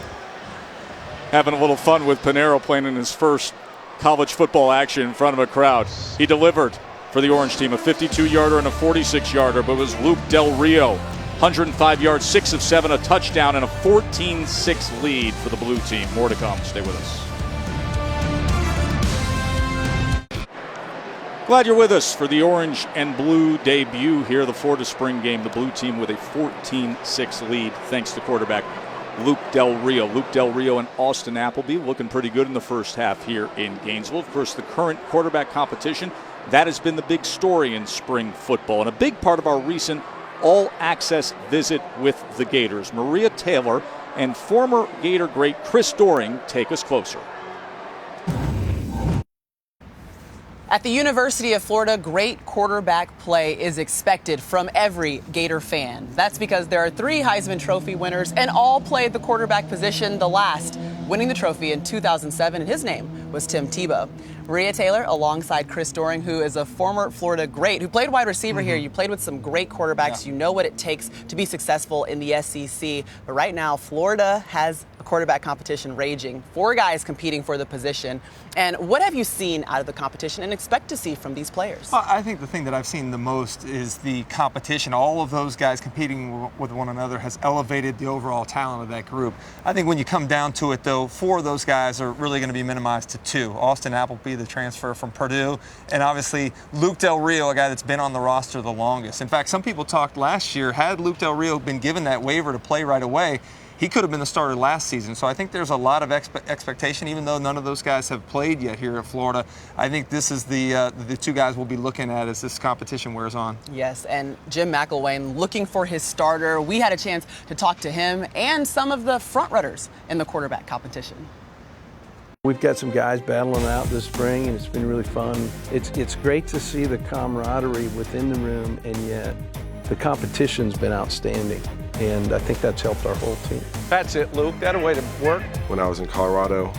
Having a little fun with Pinheiro playing in his first college football action in front of a crowd. He delivered for the Orange team, a 52-yarder and a 46-yarder, but it was Luke Del Rio, 105 yards, 6 of 7, a touchdown, and a 14-6 lead for the blue team. More to come. Stay with us. Glad you're with us for the orange and blue debut here, the Florida Spring game. The blue team with a 14-6 lead thanks to quarterback Luke Del Rio. Luke Del Rio and Austin Appleby looking pretty good in the first half here in Gainesville. Of course, the current quarterback competition, that has been the big story in spring football and a big part of our recent all-access visit with the Gators. Maria Taylor and former Gator great Chris Doering take us closer. At the University of Florida, great quarterback play is expected from every Gator fan. That's because there are 3 Heisman Trophy winners and all played the quarterback position, the last winning the trophy in 2007, and his name was Tim Tebow. Maria Taylor alongside Chris Doering, who is a former Florida great, who played wide receiver here. You played with some great quarterbacks. You know what it takes to be successful in the SEC. But right now, Florida has a quarterback competition raging. 4 guys competing for the position. And what have you seen out of the competition and expect to see from these players? Well, I think the thing that I've seen the most is the competition. All of those guys competing with one another has elevated the overall talent of that group. I think when you come down to it, though, 4 of those guys are really going to be minimized to 2. Austin Appleby, the transfer from Purdue, and obviously Luke Del Rio, a guy that's been on the roster the longest. In fact, some people talked last year, had Luke Del Rio been given that waiver to play right away, he could have been the starter last season. So I think there's a lot of expectation, even though none of those guys have played yet here at Florida. I think this is the 2 guys we'll be looking at as this competition wears on. Yes, and Jim McElwain looking for his starter. We had a chance to talk to him and some of the front runners in the quarterback competition. We've got some guys battling out this spring, and it's been really fun. It's great to see the camaraderie within the room, and yet the competition's been outstanding, and I think that's helped our whole team. That's it, Luke. That a way to work. When I was in Colorado,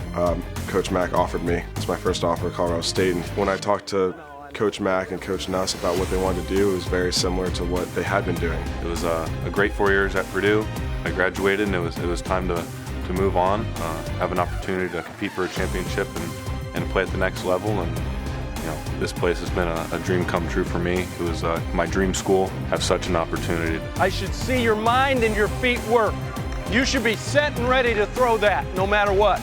Coach Mack offered me. It's my first offer at Colorado State, and when I talked to Coach Mack and Coach Nuss about what they wanted to do, it was very similar to what they had been doing. It was a great 4 years at Purdue. I graduated, and it was time to move on, have an opportunity to compete for a championship and play at the next level. And this place has been a dream come true for me. It was my dream school. Have such an opportunity. I should see your mind and your feet work. You should be set and ready to throw that no matter what.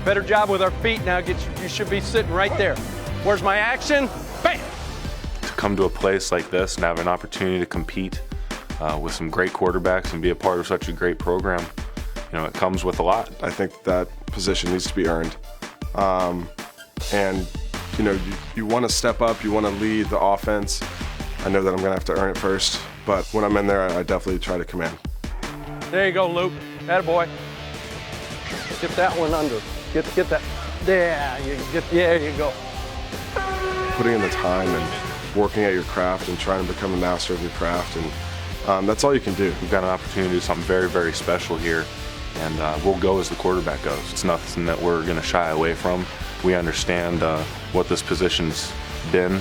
Better job with our feet now. You should be sitting right there. Where's my action? Bam! To come to a place like this and have an opportunity to compete with some great quarterbacks and be a part of such a great program, it comes with a lot. I think that position needs to be earned. And you want to step up, you want to lead the offense. I know that I'm going to have to earn it first, but when I'm in there, I definitely try to command. There you go, Luke. Attaboy. Get that one under. Get that. There you go. Putting in the time and working at your craft and trying to become a master of your craft, and that's all you can do. We've got an opportunity to do something very, very special here, and we'll go as the quarterback goes. It's nothing that we're going to shy away from. We understand what this position's been.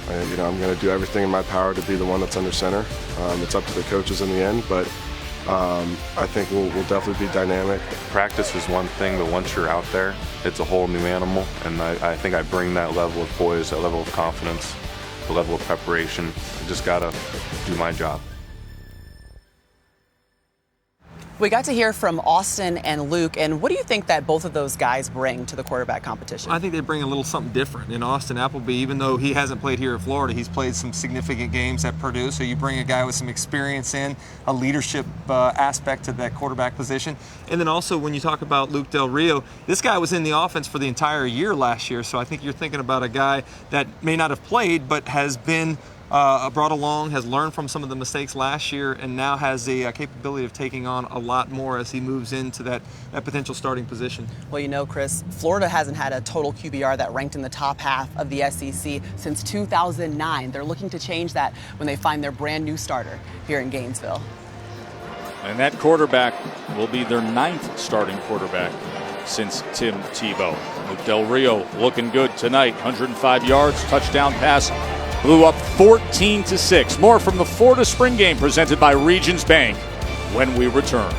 I'm going to do everything in my power to be the one that's under center. It's up to the coaches in the end, but I think we'll definitely be dynamic. Practice is one thing, but once you're out there, it's a whole new animal, and I think I bring that level of poise, that level of confidence, the level of preparation. I just got to do my job. We got to hear from Austin and Luke, and what do you think that both of those guys bring to the quarterback competition? I think they bring a little something different. In Austin Appleby, even though he hasn't played here at Florida, he's played some significant games at Purdue, so you bring a guy with some experience in, a leadership aspect to that quarterback position. And then also when you talk about Luke Del Rio, this guy was in the offense for the entire year last year, so I think you're thinking about a guy that may not have played but has been brought along, has learned from some of the mistakes last year, and now has the capability of taking on a lot more as he moves into that potential starting position. Well, you know, Chris, Florida hasn't had a total QBR that ranked in the top half of the SEC since 2009. They're looking to change that when they find their brand new starter here in Gainesville. And that quarterback will be their 9th starting quarterback since Tim Tebow. With Del Rio looking good tonight, 105 yards, touchdown pass, blew up 14-6. More from the Florida Spring Game presented by Regions Bank when we return.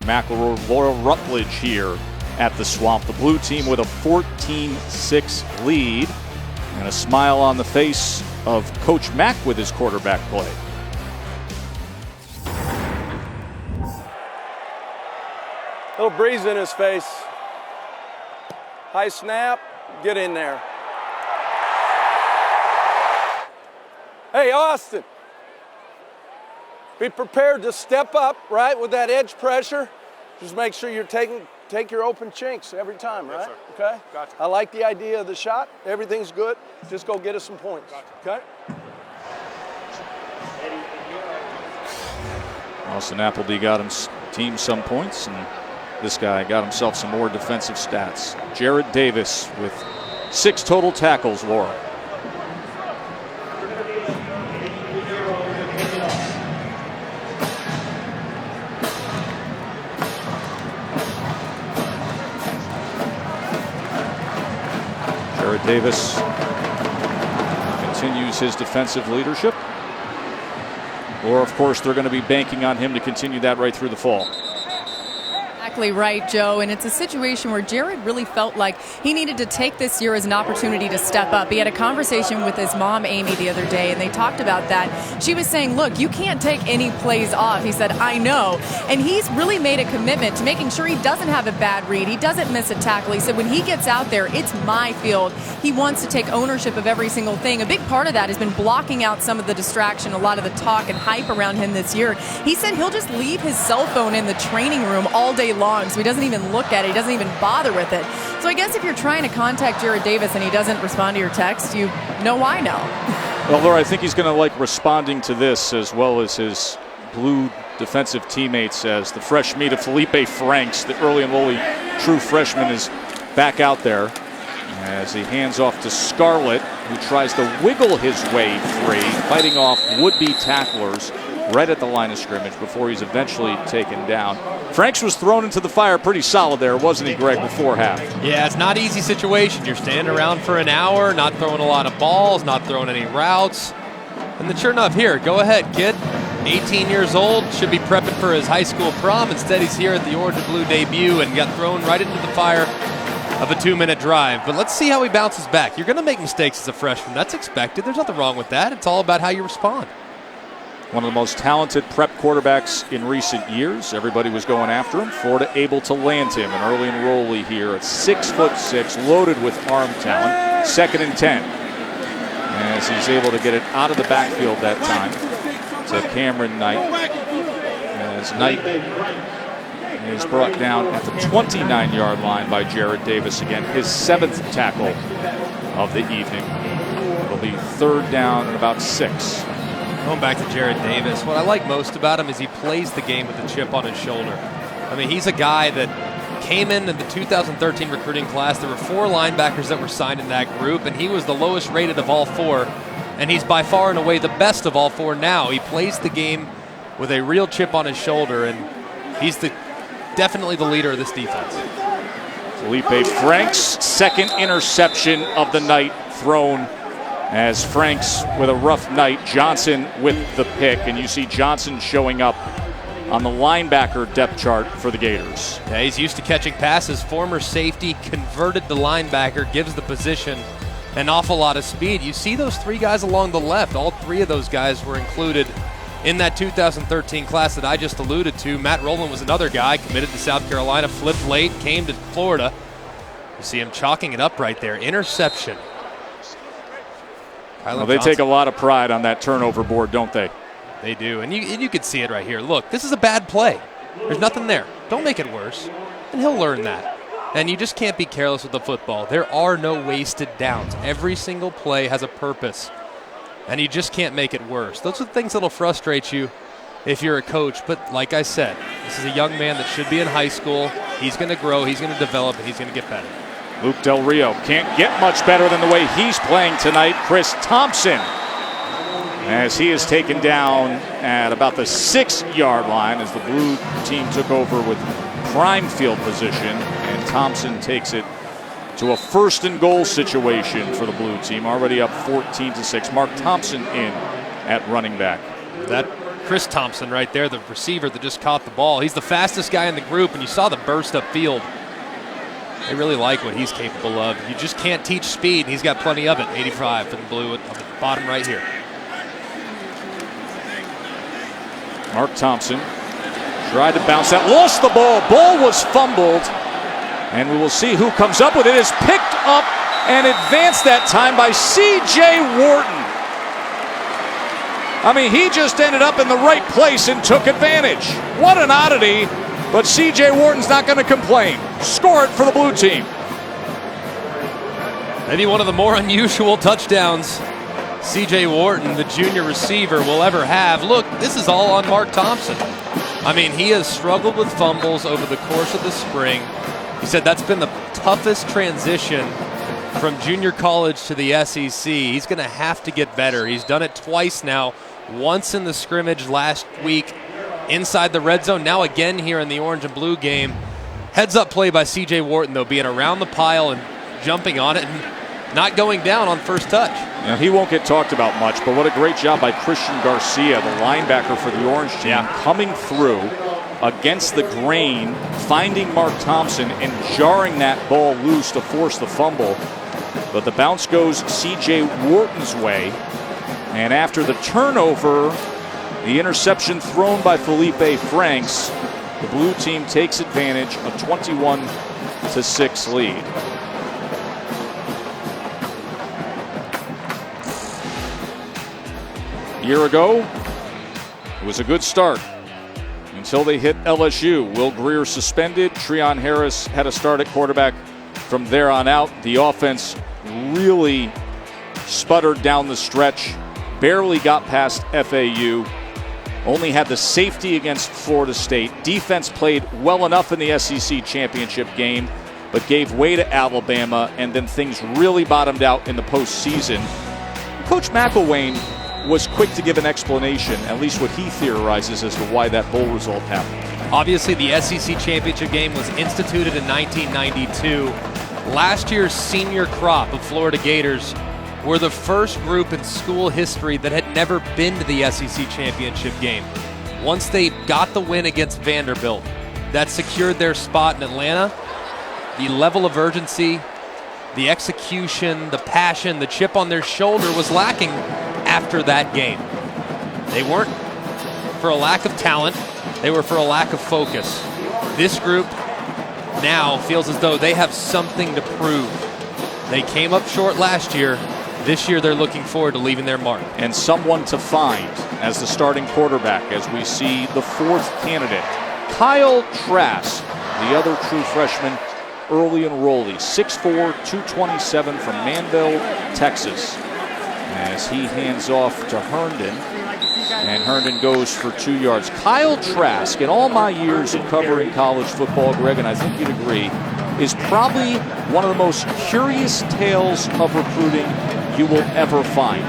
McElroy Royal Rutledge here at the Swamp. The blue team with a 14-6 lead and a smile on the face of Coach Mack with his quarterback play. Little breeze in his face. High snap, get in there. Hey, Austin. Be prepared to step up, right, with that edge pressure. Just make sure you're take your open chinks every time, right? Yes, sir. Okay? Gotcha. I like the idea of the shot. Everything's good. Just go get us some points, okay? Austin Appleby got his team some points, and this guy got himself some more defensive stats. Jarrad Davis with 6 total tackles, Laura. Jarrad Davis continues his defensive leadership. Or, of course, they're going to be banking on him to continue that right through the fall. Exactly right, Joe, and it's a situation where Jarrad really felt like he needed to take this year as an opportunity to step up. He had a conversation with his mom, Amy, the other day, and they talked about that. She was saying, look, you can't take any plays off. He said, I know, and he's really made a commitment to making sure he doesn't have a bad read. He doesn't miss a tackle. He said when he gets out there, it's my field. He wants to take ownership of every single thing. A big part of that has been blocking out some of the distraction, a lot of the talk and hype around him this year. He said he'll just leave his cell phone in the training room all day long, so he doesn't even look at it. He doesn't even bother with it. So I guess if you're trying to contact Jarrad Davis and he doesn't respond to your text, you know why now. Well, Laura, I think he's going to like responding to this as well as his blue defensive teammates, as the fresh meat of Felipe Franks, the early and lowly true freshman, is back out there as he hands off to Scarlett, who tries to wiggle his way free, fighting off would-be tacklers right at the line of scrimmage before he's eventually taken down. Franks was thrown into the fire pretty solid there, wasn't he, Greg, before half? Yeah, it's not an easy situation. You're standing around for an hour, not throwing a lot of balls, not throwing any routes. And then sure enough, here, go ahead, kid. 18 years old, should be prepping for his high school prom. Instead, he's here at the Orange and Blue debut and got thrown right into the fire of a 2-minute drive. But let's see how he bounces back. You're going to make mistakes as a freshman. That's expected. There's nothing wrong with that. It's all about how you respond. One of the most talented prep quarterbacks in recent years. Everybody was going after him. Florida able to land him, an early enrollee here at 6'6", loaded with arm talent. 2nd and 10. As he's able to get it out of the backfield that time to Cameron Knight. As Knight is brought down at the 29-yard line by Jarrad Davis. Again, his 7th tackle of the evening. It'll be 3rd down and about 6. Going back to Jarrad Davis, what I like most about him is he plays the game with a chip on his shoulder. I mean, he's a guy that came in the 2013 recruiting class. There were 4 linebackers that were signed in that group, and he was the lowest rated of all 4. And he's by far and away the best of all 4 now. He plays the game with a real chip on his shoulder, and he's definitely the leader of this defense. Felipe Franks, 2nd interception of the night thrown, as Franks with a rough night, Johnson with the pick, and you see Johnson showing up on the linebacker depth chart for the Gators. Yeah, he's used to catching passes. Former safety, converted to linebacker, gives the position an awful lot of speed. You see those 3 guys along the left. All 3 of those guys were included in that 2013 class that I just alluded to. Matt Rowland was another guy, committed to South Carolina, flipped late, came to Florida. You see him chalking it up right there. Interception. Well, they take a lot of pride on that turnover board, don't they? They do, and you can see it right here. Look, this is a bad play. There's nothing there. Don't make it worse, and he'll learn that. And you just can't be careless with the football. There are no wasted downs. Every single play has a purpose, and you just can't make it worse. Those are the things that will frustrate you if you're a coach. But like I said, this is a young man that should be in high school. He's going to grow, he's going to develop, and he's going to get better. Luke Del Rio can't get much better than the way he's playing tonight. Chris Thompson, as he is taken down at about the 6-yard line as the blue team took over with prime field position, and Thompson takes it to a 1st and goal situation for the blue team, already up 14-6. Mark Thompson in at running back. That Chris Thompson right there, the receiver that just caught the ball. He's the fastest guy in the group, and you saw the burst up field. They really like what he's capable of. You just can't teach speed, and he's got plenty of it. 85 for the blue on the bottom right here. Mark Thompson tried to bounce that, lost the ball. Ball was fumbled, and we will see who comes up with it. It's picked up and advanced that time by C.J. Wharton. I mean, he just ended up in the right place and took advantage. What an oddity, but C.J. Wharton's not going to complain. Score it for the blue team. Maybe one of the more unusual touchdowns C.J. Wharton, the junior receiver, will ever have. Look, this is all on Mark Thompson. I mean, he has struggled with fumbles over the course of the spring. He said that's been the toughest transition from junior college to the SEC. He's going to have to get better. He's done it twice now, once in the scrimmage last week inside the red zone, now again here in the orange and blue game. Heads up play by C.J. Wharton, though, being around the pile and jumping on it and not going down on first touch. Now, he won't get talked about much, but what a great job by Christian Garcia, the linebacker for the orange team, coming through against the grain, finding Mark Thompson and jarring that ball loose to force the fumble. But the bounce goes C.J. Wharton's way. And after the turnover, the interception thrown by Felipe Franks, the blue team takes advantage of 21-6 lead. A year ago, it was a good start until they hit LSU. Will Greer suspended. Treon Harris had a start at quarterback. From there on out, the offense really sputtered down the stretch, barely got past FAU, only had the safety against Florida State. Defense played well enough in the SEC championship game, but gave way to Alabama, and then things really bottomed out in the postseason. Coach McElwain was quick to give an explanation, at least what he theorizes as to why that bowl result happened. Obviously, the SEC championship game was instituted in 1992. Last year's senior crop of Florida Gators were the first group in school history that had never been to the SEC championship game. Once they got the win against Vanderbilt, that secured their spot in Atlanta. The level of urgency, the execution, the passion, the chip on their shoulder was lacking after that game. They weren't for a lack of talent, they were for a lack of focus. This group now feels as though they have something to prove. They came up short last year. This year they're looking forward to leaving their mark. And someone to find as the starting quarterback as we see the fourth candidate. Kyle Trask, the other true freshman, early enrollee, 6'4", 227 from Manville, Texas. As he hands off to Herndon, and Herndon goes for 2 yards. Kyle Trask, in all my years of covering college football, Greg, and I think you'd agree, is probably one of the most curious tales of recruiting you will ever find.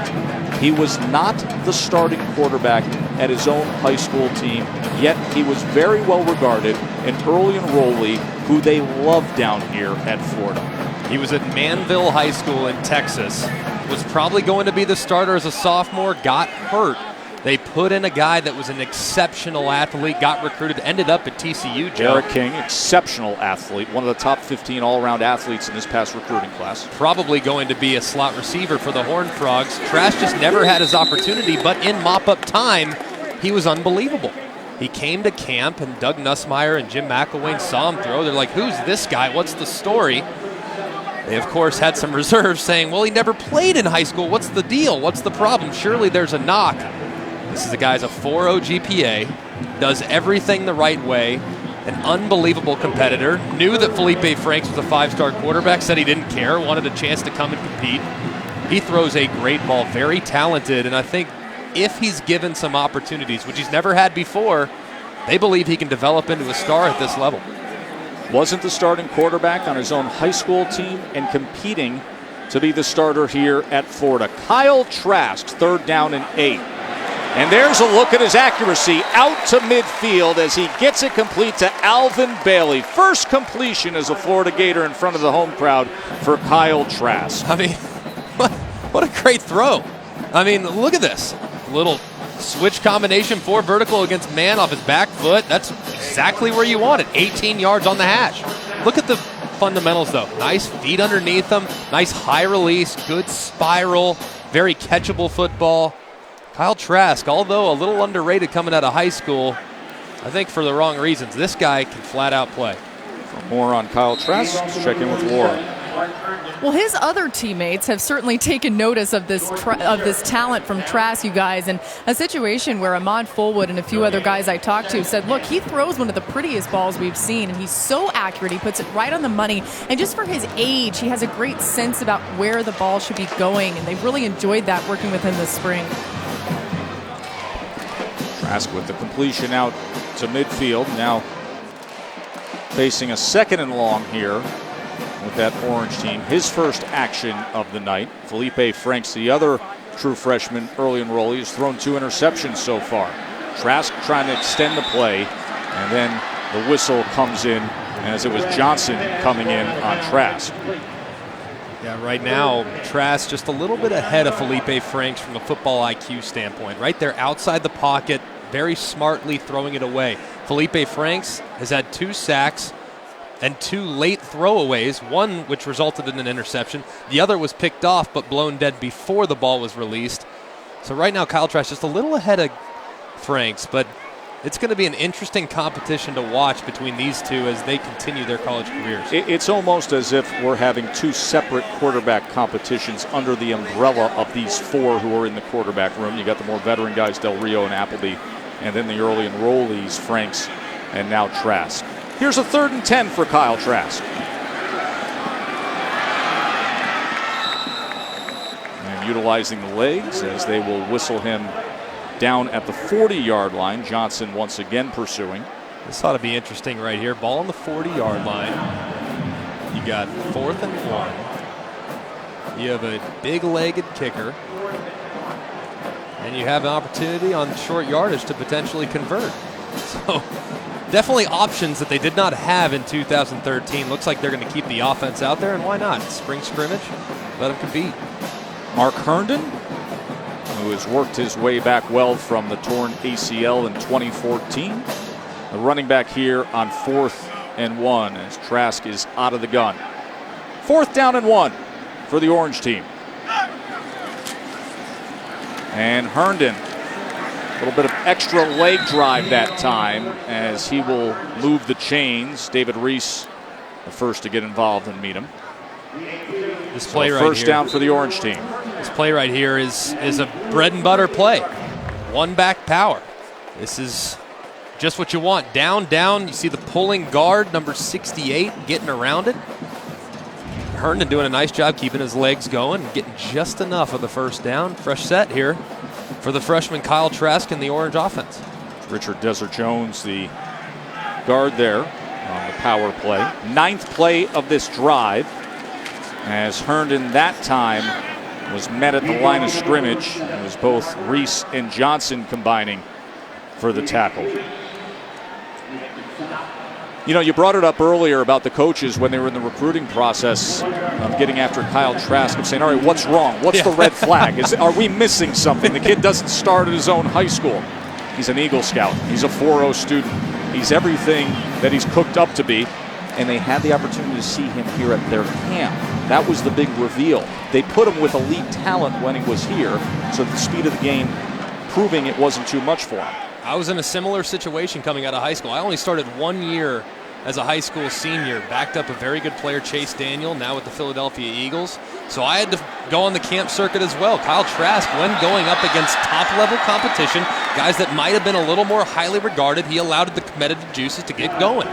He was not the starting quarterback at his own high school team, yet he was very well regarded, an early enrollee who they love down here at Florida. He was at Manville High School in Texas, was probably going to be the starter as a sophomore, got hurt. They put in a guy that was an exceptional athlete, got recruited, ended up at TCU, Joe. Eric King, exceptional athlete, one of the top 15 all-around athletes in this past recruiting class. Probably going to be a slot receiver for the Horned Frogs. Trask just never had his opportunity, but in mop-up time, he was unbelievable. He came to camp, and Doug Nussmeier and Jim McElwain saw him throw. They're like, who's this guy? What's the story? They, of course, had some reserves saying, well, he never played in high school. What's the deal? What's the problem? Surely there's a knock. This is a guy's a 4.0 GPA, does everything the right way, an unbelievable competitor, knew that Felipe Franks was a 5-star quarterback, said he didn't care, wanted a chance to come and compete. He throws a great ball, very talented, and I think if he's given some opportunities, which he's never had before, they believe he can develop into a star at this level. Wasn't the starting quarterback on his own high school team and competing to be the starter here at Florida. Kyle Trask, 3rd down and 8. And there's a look at his accuracy out to midfield as he gets it complete to Alvin Bailey. First completion as a Florida Gator in front of the home crowd for Kyle Trask. I mean, what a great throw. I mean, look at this. Little switch combination, 4 vertical against man off his back foot. That's exactly where you want it. 18 yards on the hash. Look at the fundamentals, though. Nice feet underneath them. Nice high release. Good spiral. Very catchable football. Kyle Trask, although a little underrated coming out of high school, I think for the wrong reasons. This guy can flat out play. For more on Kyle Trask, let's check in with Laura. Well, his other teammates have certainly taken notice of this talent from Trask, you guys, and a situation where Ahmad Fullwood and a few other guys I talked to said, look, he throws one of the prettiest balls we've seen, and he's so accurate. He puts it right on the money, and just for his age, he has a great sense about where the ball should be going, and they've really enjoyed that working with him this spring. Trask with the completion out to midfield, now facing a 2nd and long here with that orange team. His first action of the night. Felipe Franks, the other true freshman early enrollee, has thrown 2 interceptions so far. Trask trying to extend the play, and then the whistle comes in as it was Johnson coming in on Trask. Yeah, right now, Trask just a little bit ahead of Felipe Franks from a football IQ standpoint. Right there outside the pocket, very smartly throwing it away. Felipe Franks has had 2 sacks and 2 late throwaways, one which resulted in an interception. The other was picked off but blown dead before the ball was released. So right now, Kyle Trask just a little ahead of Franks, but it's going to be an interesting competition to watch between these two as they continue their college careers. It's almost as if we're having 2 separate quarterback competitions under the umbrella of these 4 who are in the quarterback room. You got the more veteran guys, Del Rio and Appleby, and then the early enrollees, Franks and now Trask. Here's a 3rd and 10 for Kyle Trask. And utilizing the legs as they will whistle him down at the 40-yard line. Johnson once again pursuing. This ought to be interesting right here. Ball on the 40-yard line. You got 4th and 1. You have a big-legged kicker. And you have an opportunity on short yardage to potentially convert. So definitely options that they did not have in 2013. Looks like they're going to keep the offense out there, and why not? Spring scrimmage, let them compete. Mark Herndon, who has worked his way back well from the torn ACL in 2014. The running back here on 4th and 1 as Trask is out of the gun. 4th down and 1 for the orange team. And Herndon, a little bit of extra leg drive that time as he will move the chains. David Reese, the first to get involved and meet him. This play right first here, down for the orange team. This play right here is a bread and butter play. One back power. This is just what you want. Down, down. You see the pulling guard, number 68, getting around it. Herndon doing a nice job keeping his legs going, getting just enough of the first down. Fresh set here for the freshman Kyle Trask and the orange offense. Richard Desert Jones, the guard there on the power play. 9th play of this drive as Herndon that time was met at the line of scrimmage. It was both Reese and Johnson combining for the tackle. You know, you brought it up earlier about the coaches when they were in the recruiting process of getting after Kyle Trask and saying, all right, what's wrong? What's the red flag? Are we missing something? The kid doesn't start at his own high school. He's an Eagle Scout. He's a 4.0 student. He's everything that he's cooked up to be. And they had the opportunity to see him here at their camp. That was the big reveal. They put him with elite talent when he was here, so the speed of the game proving it wasn't too much for him. I was in a similar situation coming out of high school. I only started 1 year as a high school senior, backed up a very good player, Chase Daniel, now with the Philadelphia Eagles. So I had to go on the camp circuit as well. Kyle Trask, when going up against top-level competition, guys that might have been a little more highly regarded, he allowed the competitive juices to get going.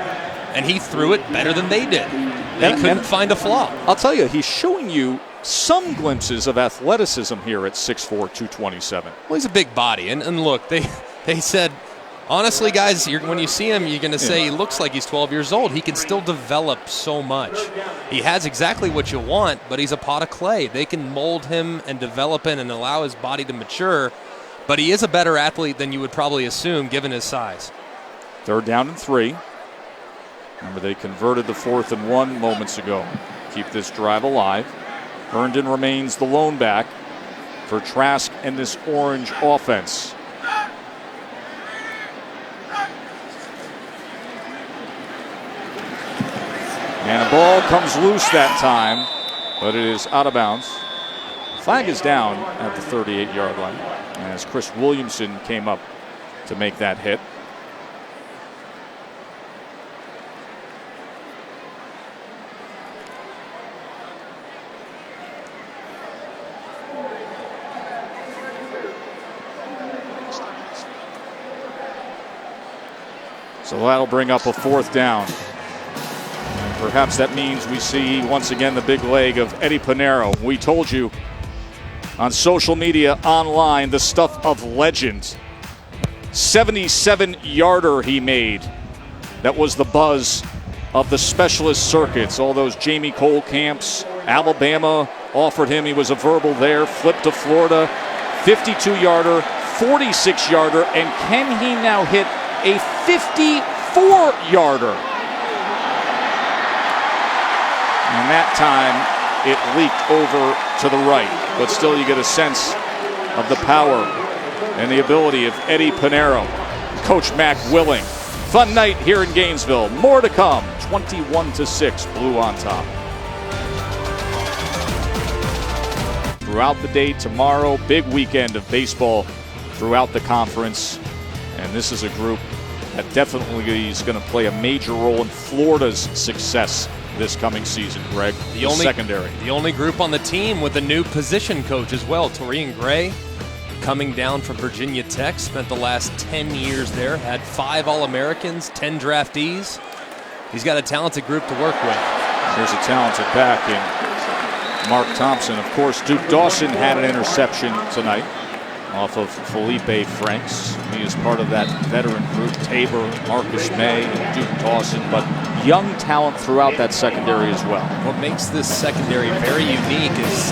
And he threw it better than they did. They couldn't find a flaw. I'll tell you, he's showing you some glimpses of athleticism here at 6'4", 227. Well, he's a big body. And look, they said, honestly, guys, when you see him, you're going to say he looks like he's 12 years old. He can still develop so much. He has exactly what you want, but he's a pot of clay. They can mold him and develop him and allow his body to mature. But he is a better athlete than you would probably assume, given his size. 3rd down and 3. Remember, they converted the 4th and 1 moments ago. Keep this drive alive. Herndon remains the lone back for Trask and this Orange offense. And the ball comes loose that time, but it is out of bounds. Flag is down at the 38-yard line as Chris Williamson came up to make that hit. So that'll bring up a 4th down. And perhaps that means we see once again the big leg of Eddie Pinheiro. We told you on social media, online, the stuff of legend. 77-yarder he made. That was the buzz of the specialist circuits. All those Jamie Cole camps. Alabama offered him. He was a verbal there. Flipped to Florida. 52-yarder, 46-yarder, and can he now hit a 54-yarder? And that time it leaked over to the right. But still you get a sense of the power and the ability of Eddie Pinheiro. Coach Mack willing. Fun night here in Gainesville. More to come. 21-6, Blue on top. Throughout the day tomorrow, big weekend of baseball throughout the conference. And this is a group that definitely is going to play a major role in Florida's success this coming season, Greg. The secondary. The only group on the team with a new position coach as well. Torian Gray, coming down from Virginia Tech, spent the last 10 years there, had 5 All-Americans, 10 draftees. He's got a talented group to work with. There's a talented back in Mark Thompson. Of course, Duke Dawson had an interception tonight off of Felipe Franks. He is part of that veteran group, Tabor, Marcus May, and Duke Dawson, but young talent throughout that secondary as well. What makes this secondary very unique is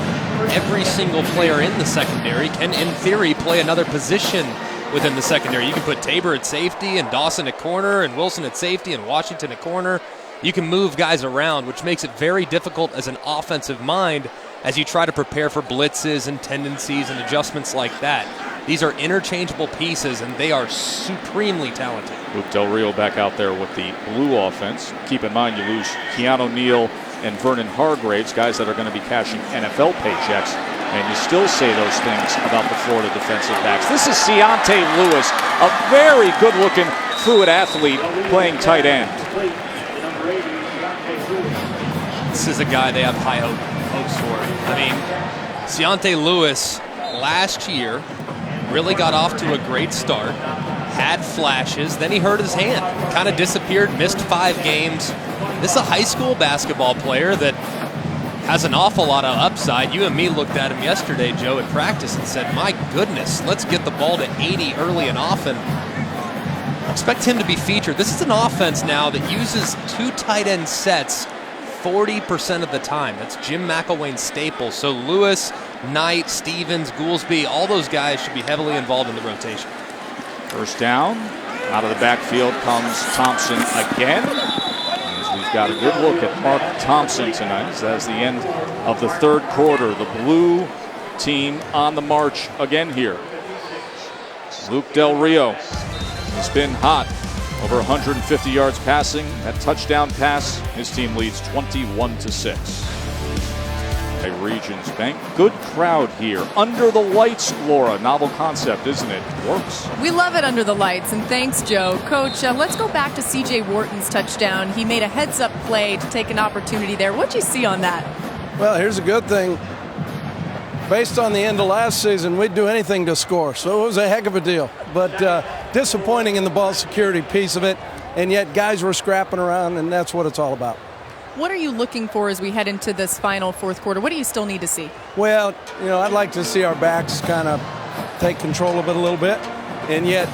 every single player in the secondary can, in theory, play another position within the secondary. You can put Tabor at safety and Dawson at corner and Wilson at safety and Washington at corner. You can move guys around, which makes it very difficult as an offensive mind as you try to prepare for blitzes and tendencies and adjustments like that. These are interchangeable pieces, and they are supremely talented. Luke Del Rio back out there with the Blue offense. Keep in mind, you lose Keanu Neal and Vernon Hargraves, guys that are going to be cashing NFL paychecks, and you still say those things about the Florida defensive backs. This is Keontae Lewis, a very good-looking, fluid athlete playing tight end. This is a guy they have high hopes for. I mean, Keontae Lewis last year really got off to a great start, had flashes, then he hurt his hand, kind of disappeared, missed 5 games. This is a high school basketball player that has an awful lot of upside. You and me looked at him yesterday, Joe, at practice and said, my goodness, let's get the ball to 80 early and often. Expect him to be featured. This is an offense now that uses 2 tight end sets 40% of the time. That's Jim McElwain's staple. So Lewis, Knight, Stevens, Goolsby, all those guys should be heavily involved in the rotation. First down. Out of the backfield comes Thompson again. As we've got a good look at Mark Thompson tonight. That's the end of the 3rd quarter. The Blue team on the march again here. Luke Del Rio has been hot. Over 150 yards passing. That touchdown pass, his team leads 21-6. by Regions Bank. Good crowd here. Under the lights, Laura. Novel concept, isn't it? Works. We love it under the lights, and thanks, Joe. Coach, let's go back to C.J. Wharton's touchdown. He made a heads-up play to take an opportunity there. What'd you see on that? Well, here's a good thing. Based on the end of last season, we'd do anything to score, so it was a heck of a deal. But disappointing in the ball security piece of it, and yet guys were scrapping around, and that's what it's all about. What are you looking for as we head into this final fourth quarter? What do you still need to see? Well, I'd like to see our backs kind of take control of it a little bit, and yet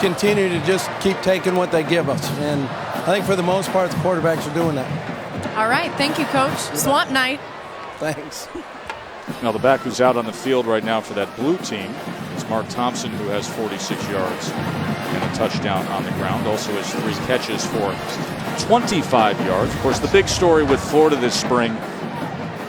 continue to just keep taking what they give us. And I think for the most part, the quarterbacks are doing that. All right. Thank you, Coach. Swamp Night. Thanks. Now the back who's out on the field right now for that blue team is Mark Thompson, who has 46 yards and a touchdown on the ground. Also has 3 catches for 25 yards. Of course, the big story with Florida this spring,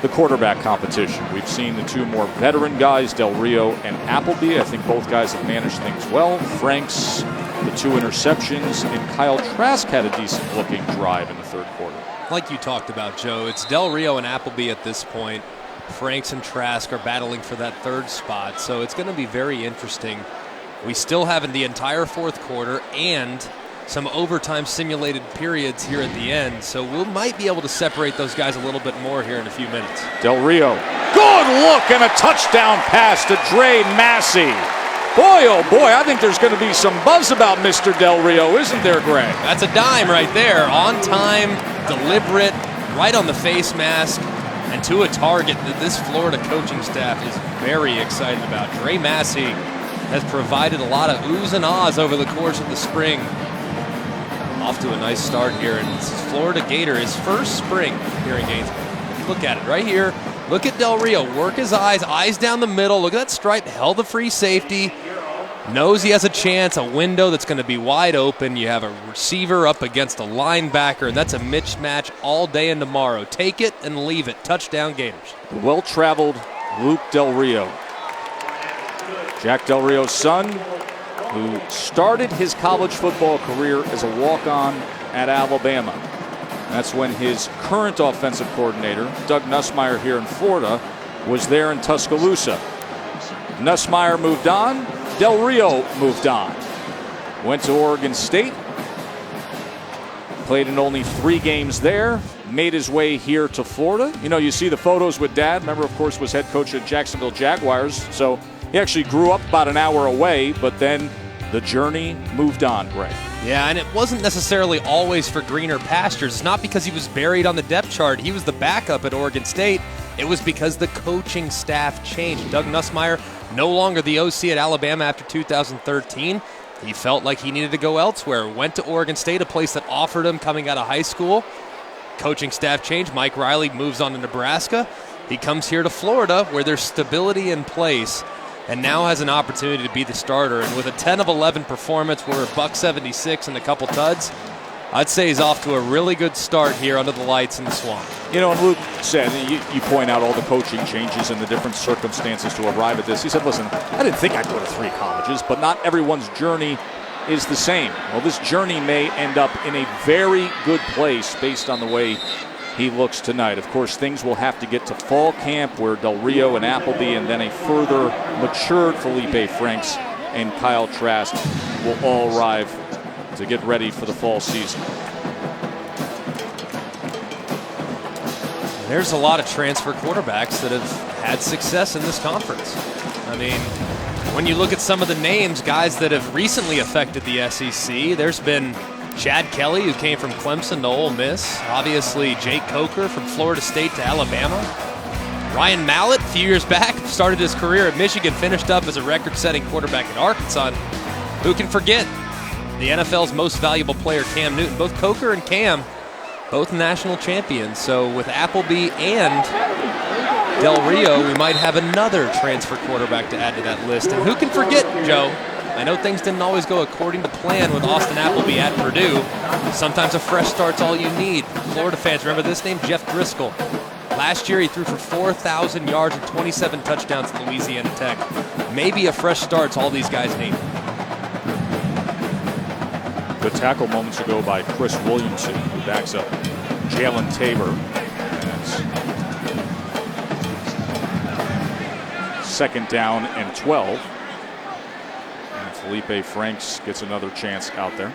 the quarterback competition. We've seen the 2 more veteran guys, Del Rio and Appleby. I think both guys have managed things well. Franks, the 2 interceptions, and Kyle Trask had a decent-looking drive in the third quarter. Like you talked about, Joe, it's Del Rio and Appleby at this point. Franks and Trask are battling for that 3rd spot, so it's going to be very interesting. We still have in the entire fourth quarter and some overtime simulated periods here at the end, so we might be able to separate those guys a little bit more here in a few minutes. Del Rio, good look and a touchdown pass to Dre Massey. Boy, oh boy, I think there's going to be some buzz about Mr. Del Rio, isn't there, Greg? That's a dime right there. On time, deliberate, right on the face mask, and to a target that this Florida coaching staff is very excited about. Dre Massey has provided a lot of oohs and ahs over the course of the spring. Off to a nice start here, and this is Florida Gator, his first spring here in Gainesville. Look at it right here. Look at Del Rio, work his eyes down the middle. Look at that stripe, held the free safety. Knows he has a chance, a window that's going to be wide open. You have a receiver up against a linebacker, and that's a mismatch all day and tomorrow. Take it and leave it. Touchdown Gators. Well-traveled Luke Del Rio. Jack Del Rio's son, who started his college football career as a walk-on at Alabama. That's when his current offensive coordinator, Doug Nussmeier here in Florida, was there in Tuscaloosa. Nussmeier moved on. Del Rio moved on. Went to Oregon State. Played in only 3 games there. Made his way here to Florida. You see the photos with Dad. Remember, of course, was head coach at Jacksonville Jaguars. So he actually grew up about an hour away, but then the journey moved on, Greg. Yeah, and it wasn't necessarily always for greener pastures. It's not because he was buried on the depth chart. He was the backup at Oregon State. It was because the coaching staff changed. Doug Nussmeier, no longer the OC at Alabama after 2013. He felt like he needed to go elsewhere. Went to Oregon State, a place that offered him coming out of high school. Coaching staff changed. Mike Riley moves on to Nebraska. He comes here to Florida, where there's stability in place, and now has an opportunity to be the starter. And with a 10 of 11 performance, we're $176 and a couple tuds. I'd say he's off to a really good start here under the lights in the Swamp. And Luke said, you point out all the coaching changes and the different circumstances to arrive at this. He said, listen, I didn't think I'd go to 3 colleges, but not everyone's journey is the same. Well, this journey may end up in a very good place based on the way he looks tonight. Of course, things will have to get to fall camp where Del Rio and Appleby and then a further matured Felipe Franks and Kyle Trask will all arrive to get ready for the fall season. There's a lot of transfer quarterbacks that have had success in this conference. I mean, when you look at some of the names, guys that have recently affected the SEC, there's been Chad Kelly, who came from Clemson to Ole Miss. Obviously, Jake Coker from Florida State to Alabama. Ryan Mallett, a few years back, started his career at Michigan, finished up as a record-setting quarterback at Arkansas. Who can forget the NFL's most valuable player, Cam Newton? Both Coker and Cam, both national champions. So with Appleby and Del Rio, we might have another transfer quarterback to add to that list. And who can forget, Joe? I know things didn't always go according to plan with Austin Appleby at Purdue. Sometimes a fresh start's all you need. Florida fans, remember this name? Jeff Driscoll. Last year, he threw for 4,000 yards and 27 touchdowns at Louisiana Tech. Maybe a fresh start's all these guys need. Good tackle moments ago by Chris Williamson, who backs up Jalen Tabor. 2nd down and 12. And Felipe Franks gets another chance out there.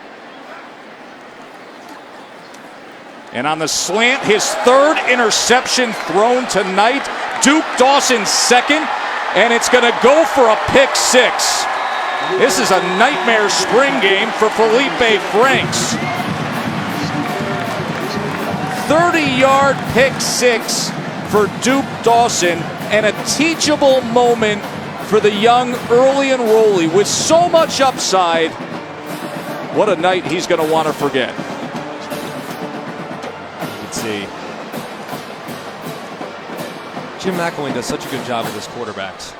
And on the slant, his 3rd interception thrown tonight. Duke Dawson 2nd, and it's going to go for a pick 6. This is a nightmare spring game for Felipe Franks. 30-yard pick 6 for Duke Dawson, and a teachable moment for the young early enrollee with so much upside. What a night he's going to want to forget. Let's see. Jim McElwain does such a good job with his quarterbacks.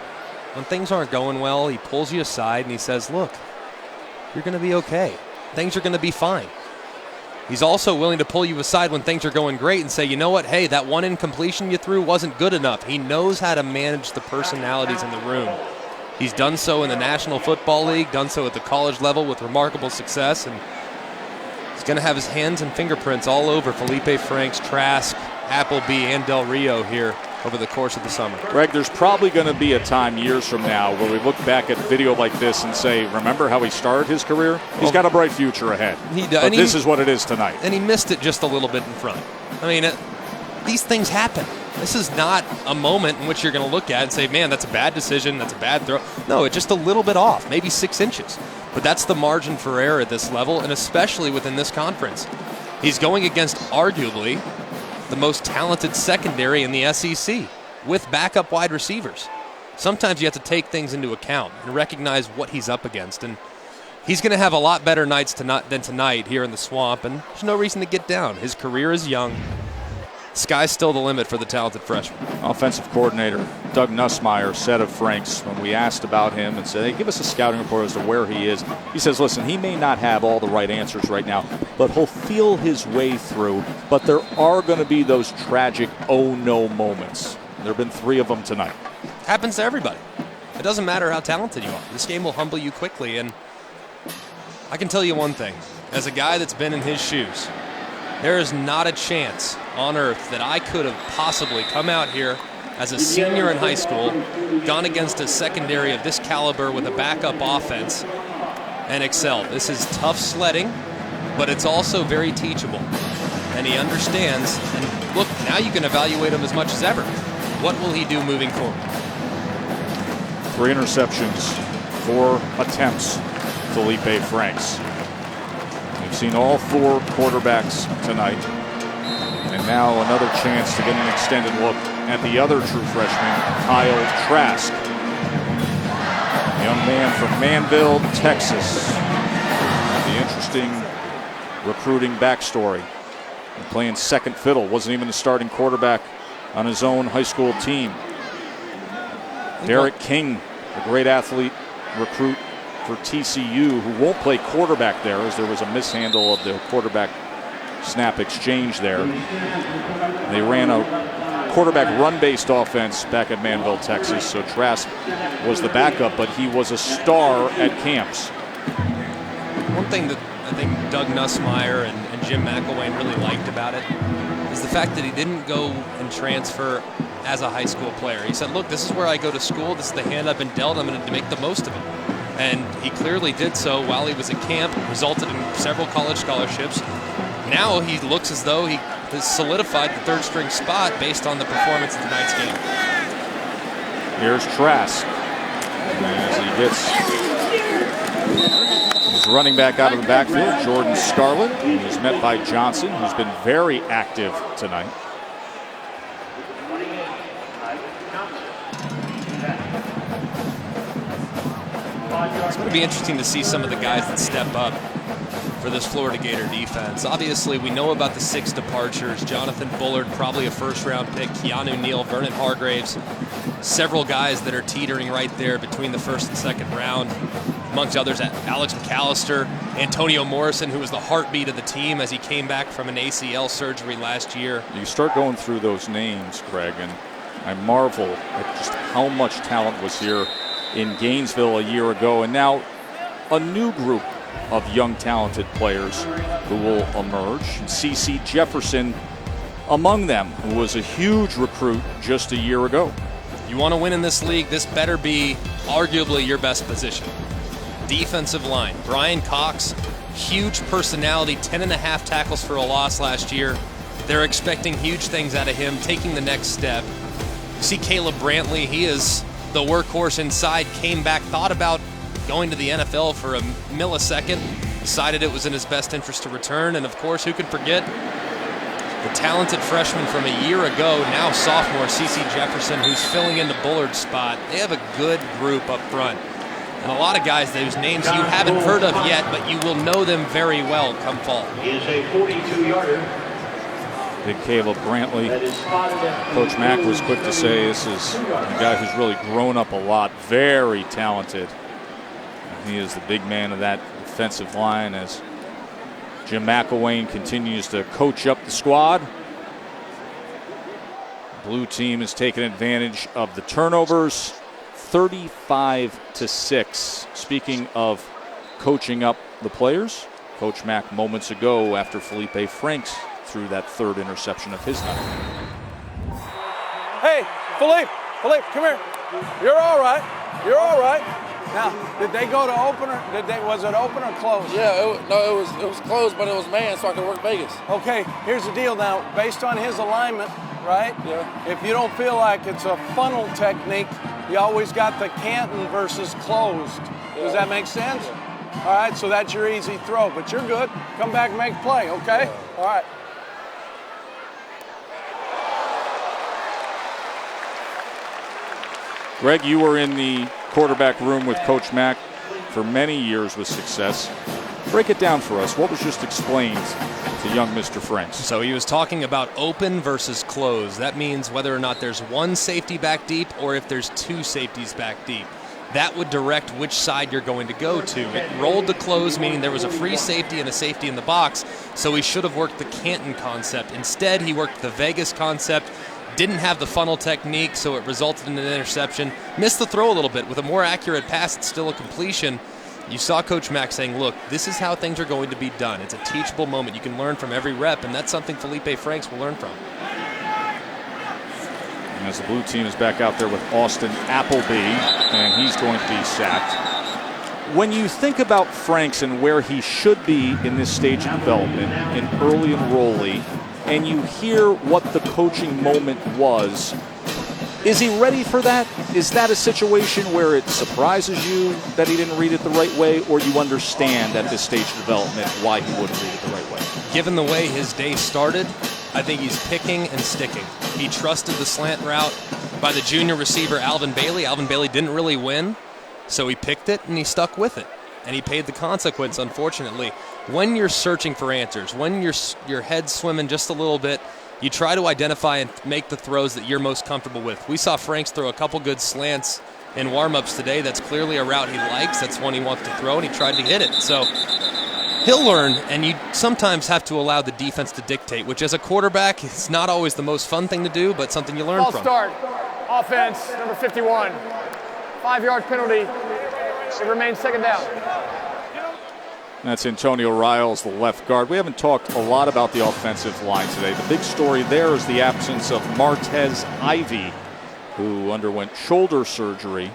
When things aren't going well, he pulls you aside and he says, look, you're going to be okay. Things are going to be fine. He's also willing to pull you aside when things are going great and say, you know what, hey, that one incompletion you threw wasn't good enough. He knows how to manage the personalities in the room. He's done so in the National Football League, done so at the college level with remarkable success, and he's going to have his hands and fingerprints all over Felipe Franks, Trask, Appleby, and Del Rio here over the course of the summer. Greg, there's probably going to be a time years from now where we look back at video like this and say, remember how he started his career? He's got a bright future ahead. He does. But this is what it is tonight. And he missed it just a little bit in front. I mean, these things happen. This is not a moment in which you're going to look at and say, man, that's a bad decision, that's a bad throw. No, it's just a little bit off, maybe 6 inches. But that's the margin for error at this level, and especially within this conference. He's going against arguably the most talented secondary in the SEC with backup wide receivers. Sometimes you have to take things into account and recognize what he's up against. And he's going to have a lot better nights than tonight here in the Swamp, and there's no reason to get down. His career is young. Sky's still the limit for the talented freshman. Offensive coordinator Doug Nussmeier said of Franks when we asked about him and said, hey, give us a scouting report as to where he is. He says, listen, he may not have all the right answers right now, but he'll feel his way through. But there are going to be those tragic oh no moments. There have been 3 of them tonight. Happens to everybody. It doesn't matter how talented you are. This game will humble you quickly. And I can tell you one thing. As a guy that's been in his shoes, there is not a chance on earth that I could have possibly come out here as a senior in high school, gone against a secondary of this caliber with a backup offense, and excelled. This is tough sledding, but it's also very teachable. And he understands. And look, now you can evaluate him as much as ever. What will he do moving forward? 3 interceptions, 4 attempts, Felipe Franks. We've seen all 4 quarterbacks tonight. And now another chance to get an extended look at the other true freshman, Kyle Trask. Young man from Manville, Texas. The interesting recruiting backstory. Playing second fiddle, wasn't even the starting quarterback on his own high school team. Derek King, a great athlete, recruit for TCU, who won't play quarterback there as there was a mishandle of the quarterback snap exchange there. They ran a quarterback run-based offense back at Manville, Texas, so Trask was the backup, but he was a star at camps. One thing that I think Doug Nussmeier and Jim McElwain really liked about it is the fact that he didn't go and transfer as a high school player. He said, look, this is where I go to school. This is the hand I've been dealt. I'm going to make the most of it. And he clearly did so while he was at camp, resulted in several college scholarships. Now he looks as though he has solidified the 3rd string spot based on the performance in tonight's game. Here's Trask. As he gets his running back out of the backfield, Jordan Scarlett. He's met by Johnson, who's been very active tonight. It's going to be interesting to see some of the guys that step up for this Florida Gator defense. Obviously, we know about the 6 departures. Jonathan Bullard, probably a first-round pick. Keanu Neal, Vernon Hargraves. Several guys that are teetering right there between the 1st and 2nd round. Amongst others, Alex McAllister, Antonio Morrison, who was the heartbeat of the team as he came back from an ACL surgery last year. You start going through those names, Greg, and I marvel at just how much talent was here in Gainesville a year ago, and now a new group of young talented players who will emerge. CeCe Jefferson among them, who was a huge recruit just a year ago. You want to win in this league, this better be arguably your best position. Defensive line, Brian Cox, huge personality, 10.5 tackles for a loss last year. They're expecting huge things out of him, taking the next step. You see Caleb Brantley, he is the workhorse inside, came back, thought about going to the NFL for a millisecond, decided it was in his best interest to return, and of course, who could forget the talented freshman from a year ago, now sophomore, CeCe Jefferson, who's filling into Bullard's spot. They have a good group up front. And a lot of guys whose names you haven't heard of yet, but you will know them very well come fall. He is a 42-yarder. Big Caleb Brantley. Coach Mack was quick to say this is a guy who's really grown up a lot, very talented. He is the big man of that defensive line as Jim McElwain continues to coach up the squad. Blue team has taken advantage of the turnovers, 35-6. Speaking of coaching up the players, Coach Mack moments ago after Felipe Franks threw that third interception of his night. Hey, Philippe, come here. You're all right. You're all right. Now, did they go to open or was it open or closed? Yeah, it was closed, but it was man, so I could work Vegas. Okay, here's the deal now. Based on his alignment, right? Yeah. If you don't feel like it's a funnel technique, you always got the Canton versus closed. Yeah. Does that make sense? Yeah. All right, so that's your easy throw, but you're good. Come back and make a play, okay? Yeah. All right. Greg, you were in the quarterback room with Coach Mack for many years with success. Break it down for us. What was just explained to young Mr. Franks? So he was talking about open versus closed. That means whether or not there's one safety back deep or if there's two safeties back deep. That would direct which side you're going to go to. It rolled to close, meaning there was a free safety and a safety in the box, so he should have worked the Canton concept. Instead, he worked the Vegas concept. Didn't have the funnel technique, so it resulted in an interception. Missed the throw a little bit. With a more accurate pass, it's still a completion. You saw Coach Mack saying, look, this is how things are going to be done. It's a teachable moment. You can learn from every rep, and that's something Felipe Franks will learn from. And as the blue team is back out there with Austin Appleby, and he's going to be sacked. When you think about Franks and where he should be in this stage of development, in early enrollee, and you hear what the coaching moment was, is he ready for that? Is that a situation where it surprises you that he didn't read it the right way, or you understand at this stage of development why he wouldn't read it the right way? Given the way his day started, I think he's picking and sticking. He trusted the slant route by the junior receiver Alvin Bailey. Alvin Bailey didn't really win, so he picked it and he stuck with it. And he paid the consequence, unfortunately. When you're searching for answers, when your head's swimming just a little bit, you try to identify and make the throws that you're most comfortable with. We saw Franks throw a couple good slants in warm-ups today. That's clearly a route he likes. That's one he wants to throw, and he tried to hit it. So he'll learn, and you sometimes have to allow the defense to dictate, which as a quarterback, it's not always the most fun thing to do, but something you learn from. False start. Offense, number 51. 5-yard penalty. It remains second down. That's Antonio Riles, the left guard. We haven't talked a lot about the offensive line today. The big story there is the absence of Martez Ivey, who underwent shoulder surgery.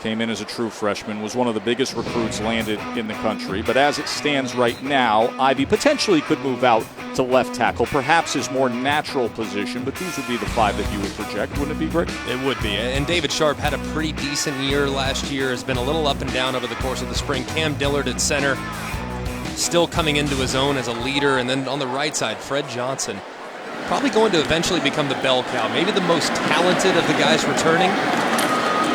Came in as a true freshman, was one of the biggest recruits landed in the country. But as it stands right now, Ivey potentially could move out to left tackle, perhaps his more natural position, but these would be the five that you would project, wouldn't it be, Greg? It would be. And David Sharp had a pretty decent year last year, has been a little up and down over the course of the spring. Cam Dillard at center, still coming into his own as a leader. And then on the right side, Fred Johnson, probably going to eventually become the bell cow, maybe the most talented of the guys returning.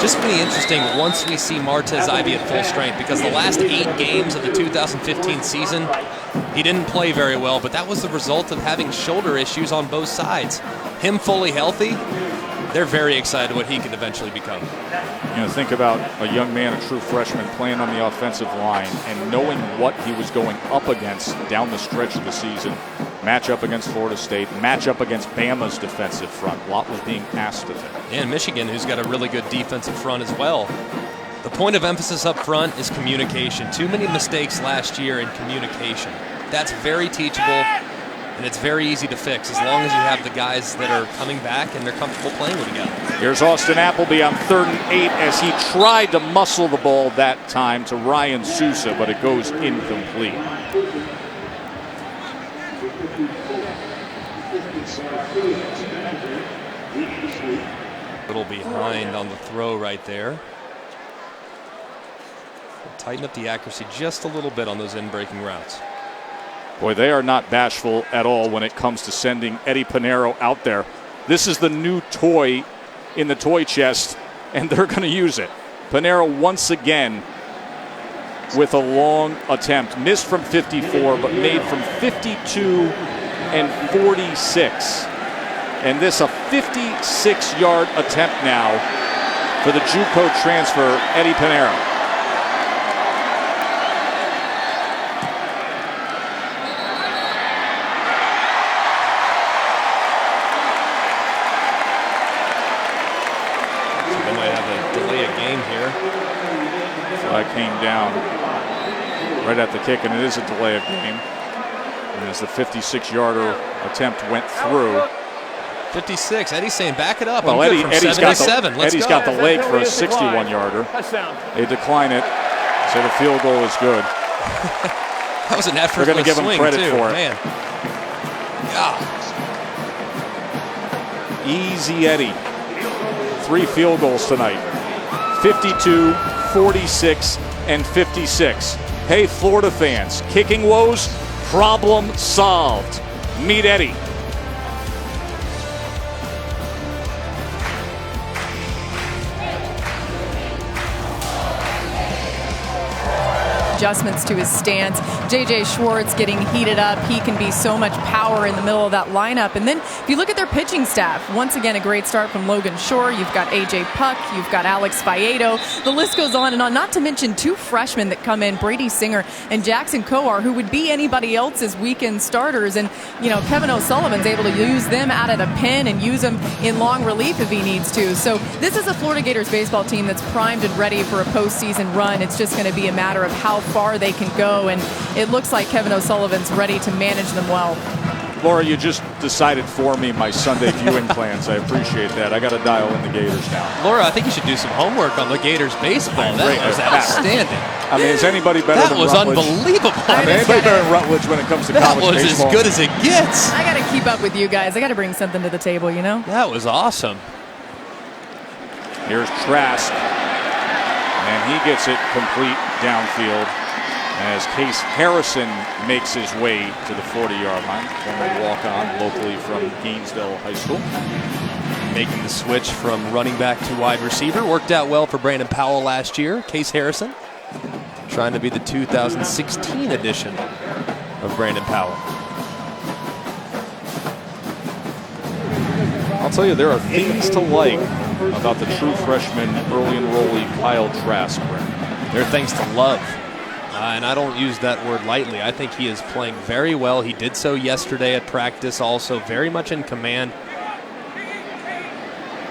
Just going to be interesting once we see Martez Ivey at full strength, because the last 8 games of the 2015 season, he didn't play very well, but that was the result of having shoulder issues on both sides. Him fully healthy, they're very excited what he can eventually become. You know, think about a young man, a true freshman, playing on the offensive line and knowing what he was going up against down the stretch of the season. Matchup against Florida State, matchup against Bama's defensive front. A lot was being asked of him. And Michigan, who's got a really good defensive front as well. The point of emphasis up front is communication. Too many mistakes last year in communication. That's very teachable, and it's very easy to fix as long as you have the guys that are coming back and they're comfortable playing together. Here's Austin Appleby on 3rd and 8 as he tried to muscle the ball that time to Ryan Sousa, but it goes incomplete. A little behind on the throw right there. Tighten up the accuracy just a little bit on those in-breaking routes. Boy, they are not bashful at all when it comes to sending Eddie Pinheiro out there. This is the new toy in the toy chest, and they're going to use it. Pinheiro once again with a long attempt. Missed from 54, but made from 52 and 46. And this a 56-yard attempt now for the JUCO transfer, Eddie Pinheiro. Flag came down right at the kick, and it is a delay of game. And as the 56-yarder attempt went through. 56. Eddie's saying back it up. Well, Eddie's got the leg for a 61-yarder. They decline it, so the field goal is good. That was an effortless swing. They're going to give him credit for it. Man. Yeah. Easy Eddie. 3 field goals tonight. 52, 46, and 56. Hey, Florida fans, kicking woes, problem solved. Meet Eddie. Adjustments to his stance. J.J. Schwartz getting heated up. He can be so much power in the middle of that lineup. And then if you look at their pitching staff, once again, a great start from Logan Shore. You've got A.J. Puck. You've got Alex Faedo. The list goes on and on, not to mention 2 freshmen that come in, Brady Singer and Jackson Coar, who would be anybody else's weekend starters. And, you know, Kevin O'Sullivan's able to use them out of the pen and use them in long relief if he needs to. So this is a Florida Gators baseball team that's primed and ready for a postseason run. It's just going to be a matter of how far they can go, and it looks like Kevin O'Sullivan's ready to manage them well. Laura, you just decided for me my Sunday viewing plans. I appreciate that. I got to dial in the Gators now. Laura, I think you should do some homework on the Gators baseball. That was outstanding. I mean, is anybody better than Rutledge? That was unbelievable. I mean, anybody better than Rutledge when it comes to college baseball? That was as good as it gets. I got to keep up with you guys. I got to bring something to the table, you know? That was awesome. Here's Trask, and he gets it complete downfield as Case Harrison makes his way to the 40-yard line. Former walk-on locally from Gainesville High School. Making the switch from running back to wide receiver. Worked out well for Brandon Powell last year. Case Harrison trying to be the 2016 edition of Brandon Powell. I'll tell you, there are things to like about the true freshman early enrollee Kyle Trask. There are things to love. And I don't use that word lightly. I think he is playing very well. He did so yesterday at practice, also very much in command.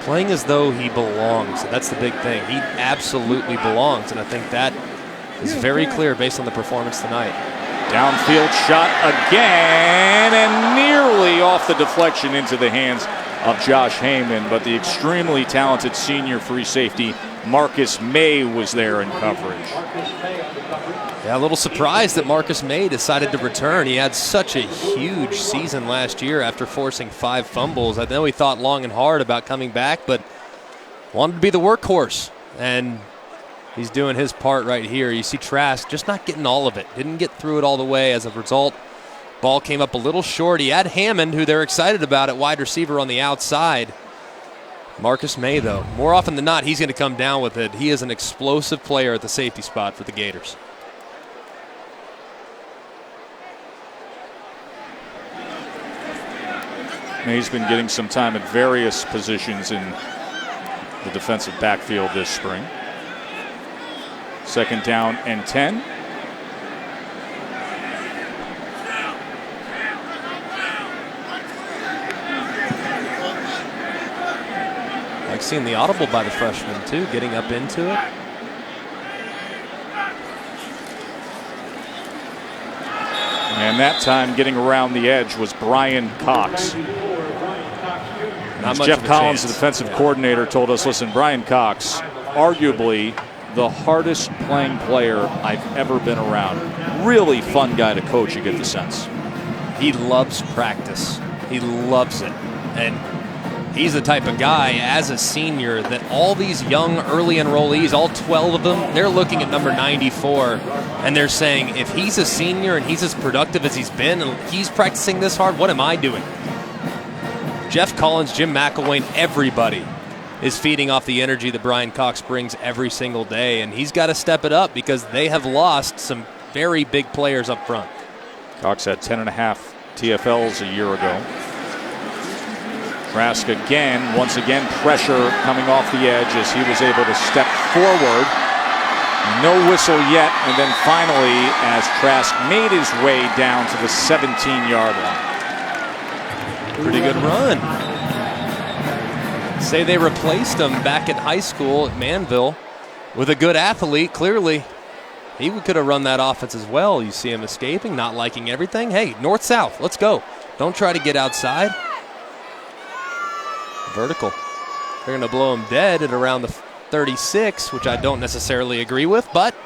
Playing as though he belongs. That's the big thing. He absolutely belongs, and I think that is very clear based on the performance tonight. Downfield shot again, and nearly off the deflection into the hands of Josh Heyman, but the extremely talented senior free safety Marcus May was there in coverage. Yeah, a little surprised that Marcus May decided to return. He had such a huge season last year after forcing 5 fumbles. I know he thought long and hard about coming back, but wanted to be the workhorse, and he's doing his part right here. You see Trask just not getting all of it. Didn't get through it all the way. As a result, ball came up a little short. He had Hammond, who they're excited about at wide receiver on the outside. Marcus May, though, more often than not, he's going to come down with it. He is an explosive player at the safety spot for the Gators. May's been getting some time at various positions in the defensive backfield this spring. 2nd down and 10. I like seeing the audible by the freshman, too, getting up into it. And that time getting around the edge was Brian Cox. As Jeff Collins, the defensive coordinator, told us, listen, Brian Cox, arguably the hardest playing player I've ever been around. Really fun guy to coach, you get the sense. He loves practice. He loves it. And he's the type of guy, as a senior, that all these young early enrollees, all 12 of them, they're looking at number 94, and they're saying, if he's a senior and he's as productive as he's been, and he's practicing this hard, what am I doing? Jeff Collins, Jim McElwain, everybody is feeding off the energy that Brian Cox brings every single day, and he's got to step it up because they have lost some very big players up front. Cox had 10.5 TFLs a year ago. Trask again, once again, pressure coming off the edge as he was able to step forward. No whistle yet, and then finally, as Trask made his way down to the 17-yard line. Pretty good run. Say they replaced him back in high school at Manville with a good athlete. Clearly, he could have run that offense as well. You see him escaping, not liking everything. Hey, north-south, let's go. Don't try to get outside. Vertical. They're going to blow him dead at around the 36, which I don't necessarily agree with, but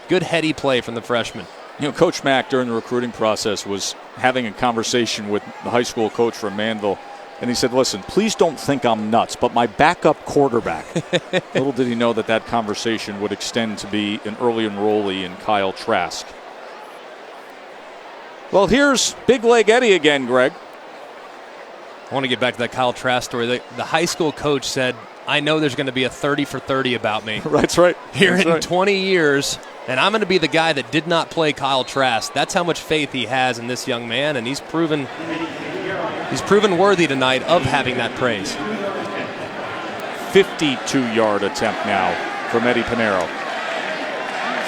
good heady play from the freshman. You know, Coach Mack during the recruiting process was having a conversation with the high school coach from Manville, and he said, listen, please don't think I'm nuts, but my backup quarterback. Little did he know that that conversation would extend to be an early enrollee in Kyle Trask. Well, here's Big Leg Eddie again, Greg. I want to get back to that Kyle Trask story. The high school coach said, I know there's going to be a 30 for 30 about me. That's right. Here That's in right. 20 years, and I'm going to be the guy that did not play Kyle Trask. That's how much faith he has in this young man, and he's proven worthy tonight of having that praise. 52-yard attempt now from Eddie Pinero.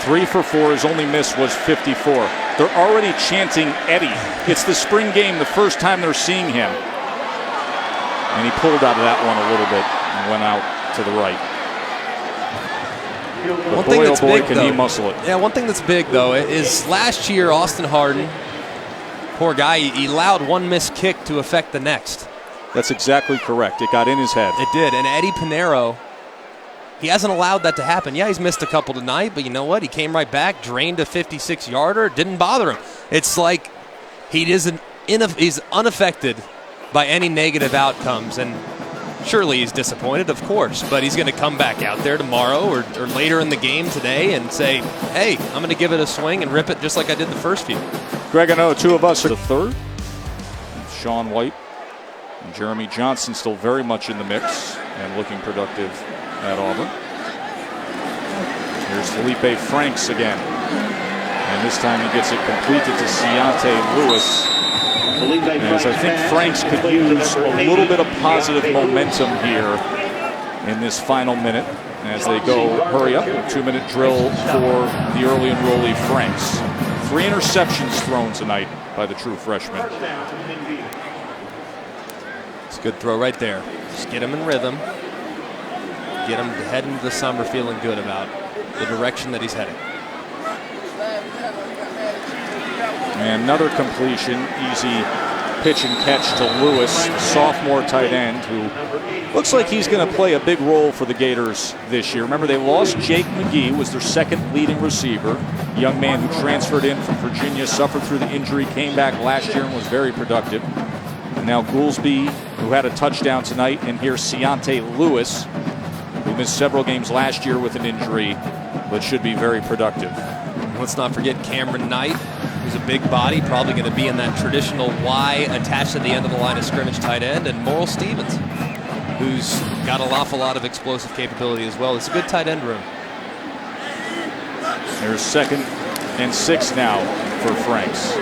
3 for 4. His only miss was 54. They're already chanting Eddie. It's the spring game, the first time they're seeing him. And he pulled out of that one a little bit and went out to the right. But One thing that's big, can though, he muscle it. Yeah, one thing that's big, though, is last year Austin Harden, poor guy, he allowed one missed kick to affect the next. That's exactly correct. It got in his head. It did. And Eddie Pinero, he hasn't allowed that to happen. Yeah, he's missed a couple tonight, but you know what? He came right back, drained a 56-yarder. Didn't bother him. It's like he's unaffected by any negative outcomes. And surely he's disappointed, of course, but he's going to come back out there tomorrow or later in the game today and say, hey, I'm going to give it a swing and rip it just like I did the first few. Greg, I know two of us are the third. Sean White and Jeremy Johnson still very much in the mix and looking productive at Auburn. Here's Felipe Franks again. And this time he gets it completed to Ciante Lewis. As I think Franks could use a little bit of positive momentum here in this final minute as they go hurry up. A 2-minute drill for the early enrollee Franks. 3 interceptions thrown tonight by the true freshman. It's a good throw right there. Just get him in rhythm. Get him to head into the summer feeling good about the direction that he's heading. And another completion, easy pitch and catch to Lewis, sophomore tight end, who looks like he's going to play a big role for the Gators this year. Remember, they lost Jake McGee, was their second leading receiver, a young man who transferred in from Virginia, suffered through the injury, came back last year and was very productive. And now Goolsby, who had a touchdown tonight, and here's Ciante Lewis, who missed several games last year with an injury, but should be very productive. Let's not forget Cameron Knight, who's a big body, probably going to be in that traditional Y attached to the end of the line of scrimmage tight end, and Morrill Stevens, who's got an awful lot of explosive capability as well. It's a good tight end room. There's 2nd and 6 now for Franks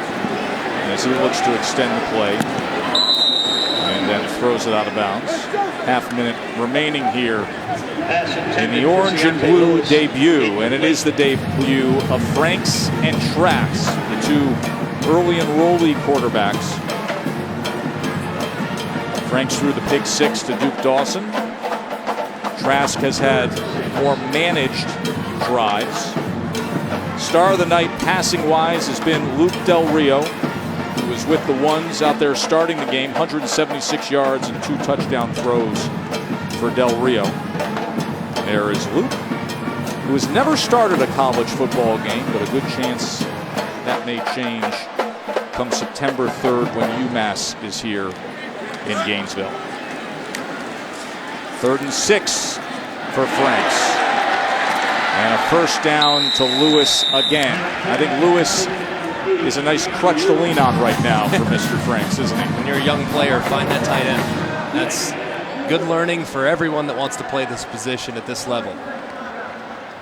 as he looks to extend the play and then throws it out of bounds. Half-minute remaining here in the orange and blue debut, and it is the debut of Franks and Trask, the two early enrollee quarterbacks. Franks threw the pick 6 to Duke Dawson. Trask has had more managed drives. Star of the night passing-wise has been Luke Del Rio, who was with the ones out there starting the game. 176 yards and 2 touchdown throws for Del Rio. There is Luke, who has never started a college football game, but a good chance that may change come September 3rd when UMass is here in Gainesville. 3rd and 6 for Franks. And a first down to Lewis again. I think Lewis is a nice crutch to lean on right now for Mr. Franks, isn't he? When you're a young player, find that tight end. That's good learning for everyone that wants to play this position at this level.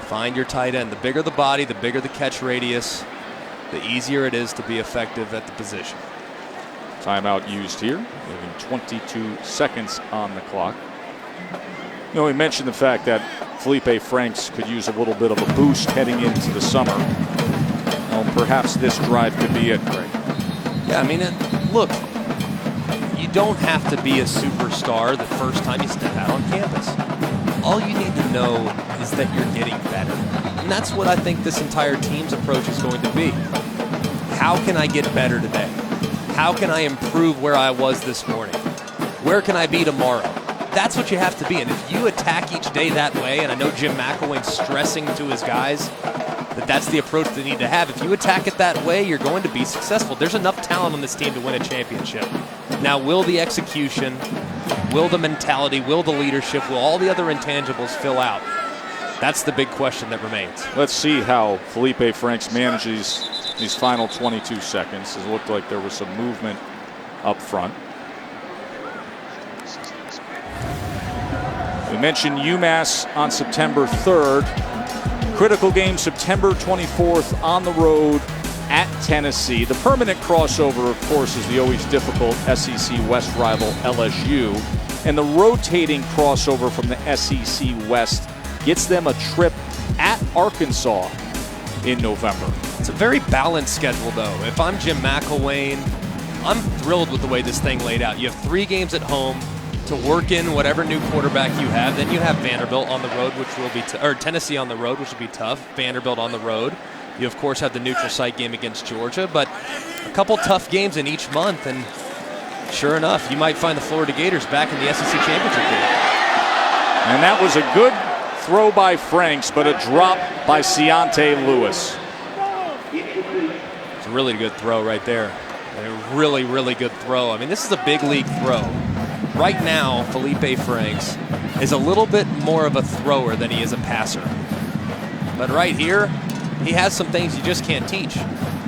Find your tight end. The bigger the body, the bigger the catch radius, the easier it is to be effective at the position. Timeout used here, leaving 22 seconds on the clock. You know, we mentioned the fact that Felipe Franks could use a little bit of a boost heading into the summer. Well, perhaps this drive could be it, Greg. Yeah, I mean, look, you don't have to be a superstar the first time you step out on campus. All you need to know is that you're getting better. And that's what I think this entire team's approach is going to be. How can I get better today? How can I improve where I was this morning? Where can I be tomorrow? That's what you have to be. And if you attack each day that way, and I know Jim McElwain's stressing to his guys that that's the approach they need to have. If you attack it that way, you're going to be successful. There's enough talent on this team to win a championship. Now, will the execution, will the mentality, will the leadership, will all the other intangibles fill out? That's the big question that remains. Let's see how Felipe Franks manages these final 22 seconds. It looked like there was some movement up front. We mentioned UMass on September 3rd. Critical game September 24th on the road at Tennessee. The permanent crossover, of course, is the always difficult SEC West rival LSU. And the rotating crossover from the SEC West gets them a trip at Arkansas in November. It's a very balanced schedule, though. If I'm Jim McElwain, I'm thrilled with the way this thing laid out. You have 3 games at home to work in whatever new quarterback you have. Then you have Vanderbilt on the road, which will be or Tennessee on the road, which will be tough. Vanderbilt on the road. You, of course, have the neutral site game against Georgia, but a couple tough games in each month, and sure enough, you might find the Florida Gators back in the SEC championship game. And that was a good throw by Franks, but a drop by Ciante Lewis. It's a really good throw right there. A really, really good throw. I mean, this is a big league throw. Right now, Felipe Franks is a little bit more of a thrower than he is a passer. But right here, he has some things you just can't teach.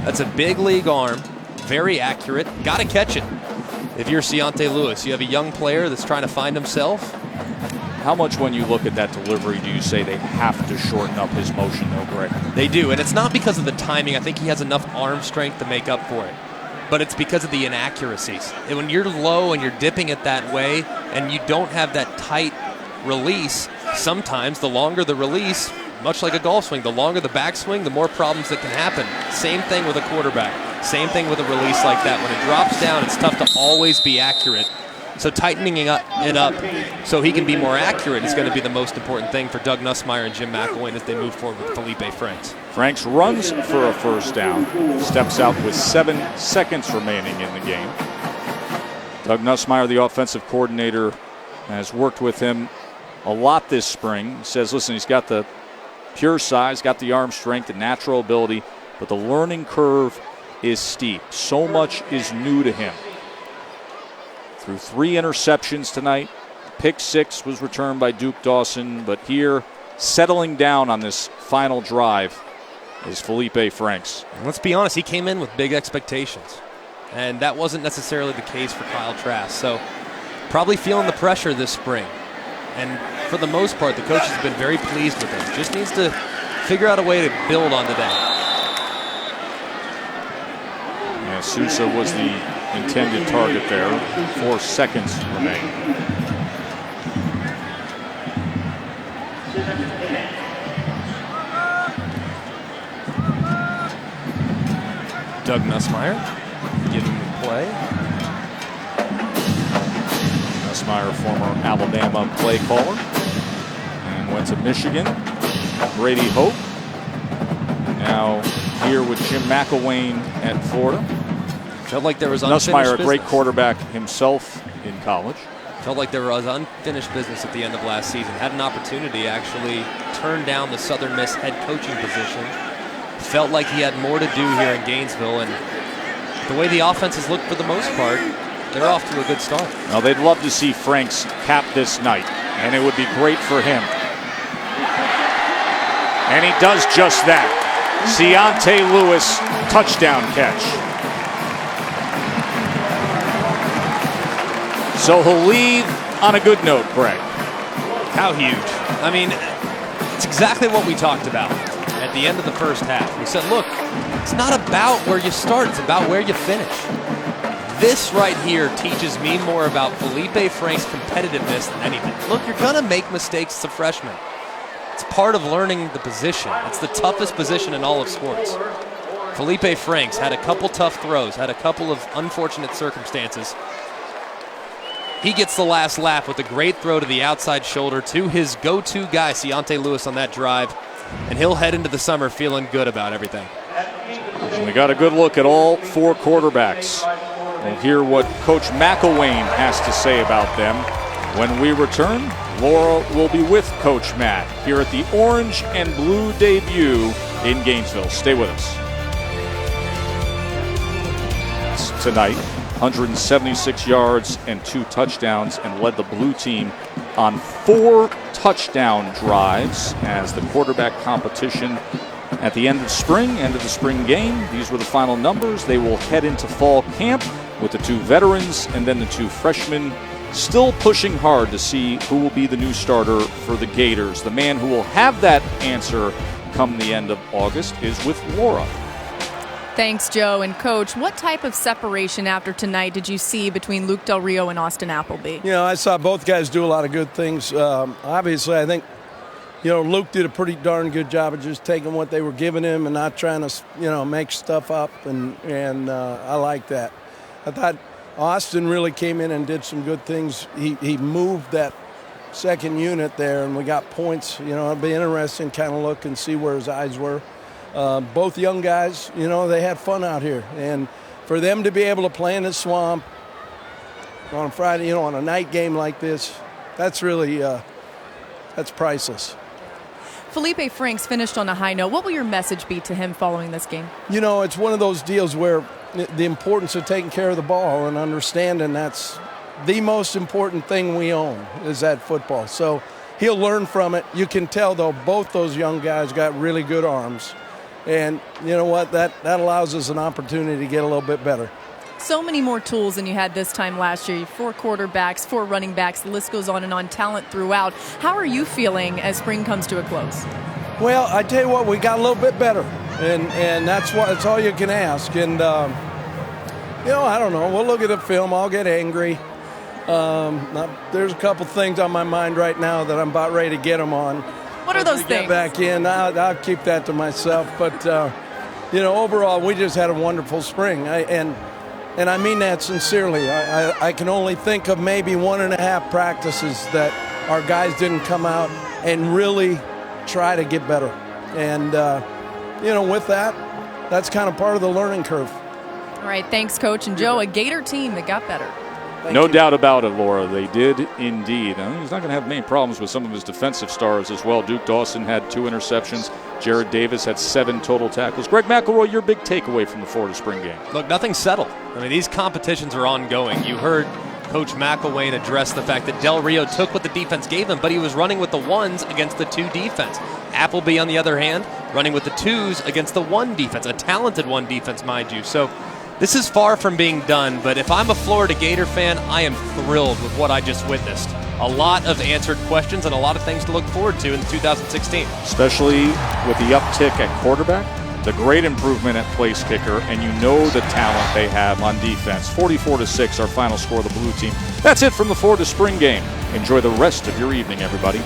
That's a big league arm, very accurate, got to catch it. If you're Ciante Lewis, you have a young player that's trying to find himself. How much, when you look at that delivery, do you say they have to shorten up his motion, though, Greg? They do, and it's not because of the timing. I think he has enough arm strength to make up for it. But it's because of the inaccuracies. And when you're low and you're dipping it that way and you don't have that tight release, sometimes the longer the release, much like a golf swing, the longer the backswing, the more problems that can happen. Same thing with a quarterback. Same thing with a release like that. When it drops down, it's tough to always be accurate. So tightening it up so he can be more accurate is going to be the most important thing for Doug Nussmeier and Jim McElwain as they move forward with Felipe Franks. Franks runs for a first down, steps out with 7 seconds remaining in the game. Doug Nussmeier, the offensive coordinator, has worked with him a lot this spring. He says, listen, he's got the pure size, got the arm strength and natural ability, but the learning curve is steep. So much is new to him. Through 3 interceptions tonight. Pick 6 was returned by Duke Dawson, but here, settling down on this final drive is Felipe Franks. And let's be honest, he came in with big expectations, and that wasn't necessarily the case for Kyle Trask. So probably feeling the pressure this spring. And for the most part, the coach has been very pleased with him. Just needs to figure out a way to build on today. Yeah, Sousa was the intended target there. 4 seconds remain. Doug Nussmeier giving the play. Nussmeier, former Alabama play caller, and went to Michigan. Brady Hope now here with Jim McElwain at Florida. Felt like there was unfinished Nussmeier, a business. great quarterback himself in college. Felt like there was unfinished business at the end of last season. Had an opportunity to actually turn down the Southern Miss head coaching position. Felt like he had more to do here in Gainesville, and the way the offense has looked for the most part, they're off to a good start. Now, they'd love to see Franks cap this night, and it would be great for him. And he does just that. Ciante Lewis, touchdown catch. So he'll leave on a good note, Greg. How huge. I mean, it's exactly what we talked about at the end of the first half. We said, look, it's not about where you start, it's about where you finish. This right here teaches me more about Felipe Franks' competitiveness than anything. Look, you're going to make mistakes as a freshman. It's part of learning the position. It's the toughest position in all of sports. Felipe Franks had a couple tough throws, had a couple of unfortunate circumstances. He gets the last laugh with a great throw to the outside shoulder to his go-to guy, Ciante Lewis, on that drive. And he'll head into the summer feeling good about everything. We got a good look at all four quarterbacks. We'll hear what Coach McElwain has to say about them. When we return, Laura will be with Coach Matt here at the Orange and Blue debut in Gainesville. Stay with us. Tonight, 176 yards and 2 touchdowns, and led the blue team on 4 touchdown drives as the quarterback competition at the end of the spring game. These were the final numbers. They will head into fall camp with the 2 veterans and then the 2 freshmen, still pushing hard to see who will be the new starter for the Gators. The man who will have that answer come the end of August is with Laura. Thanks, Joe. And Coach, what type of separation after tonight did you see between Luke Del Rio and Austin Appleby? You know, I saw both guys do a lot of good things. Obviously, I think, Luke did a pretty darn good job of just taking what they were giving him and not trying to, make stuff up, and I like that. I thought Austin really came in and did some good things. He moved that second unit there, and we got points. It'll be interesting to kind of look and see where his eyes were. Both young guys, they had fun out here. And for them to be able to play in the swamp on Friday, on a night game like this, that's really, that's priceless. Felipe Franks finished on a high note. What will your message be to him following this game? It's one of those deals where the importance of taking care of the ball and understanding that's the most important thing we own is that football. So he'll learn from it. You can tell, though, both those young guys got really good arms. And you know what? That allows us an opportunity to get a little bit better. So many more tools than you had this time last year. 4 quarterbacks, 4 running backs. The list goes on and on. Talent throughout. How are you feeling as spring comes to a close? Well, I tell you what, we got a little bit better, and that's all you can ask. And I don't know. We'll look at the film. I'll get angry. There's a couple things on my mind right now that I'm about ready to get them on. What are those things? Get back in. I'll keep that to myself. But overall, we just had a wonderful spring, and I mean that sincerely. I can only think of maybe 1.5 practices that our guys didn't come out and really try to get better. And with that, that's kind of part of the learning curve. All right, thanks, Coach. And Joe, a Gator team that got better. No doubt about it, Laura. They did indeed. He's not going to have many problems with some of his defensive stars as well. Duke Dawson had 2 interceptions. Jared Davis had 7 total tackles. Greg McElroy, your big takeaway from the Florida spring game? Look, nothing's settled. I mean, these competitions are ongoing. You heard Coach McElwain address the fact that Del Rio took what the defense gave him, but he was running with the 1s against the 2 defense. Appleby, on the other hand, running with the 2s against the 1 defense, a talented 1 defense, mind you. So this is far from being done, but if I'm a Florida Gator fan, I am thrilled with what I just witnessed. A lot of answered questions and a lot of things to look forward to in 2016. Especially with the uptick at quarterback, the great improvement at place kicker, and the talent they have on defense. 44-6, our final score of the blue team. That's it from the Florida spring game. Enjoy the rest of your evening, everybody.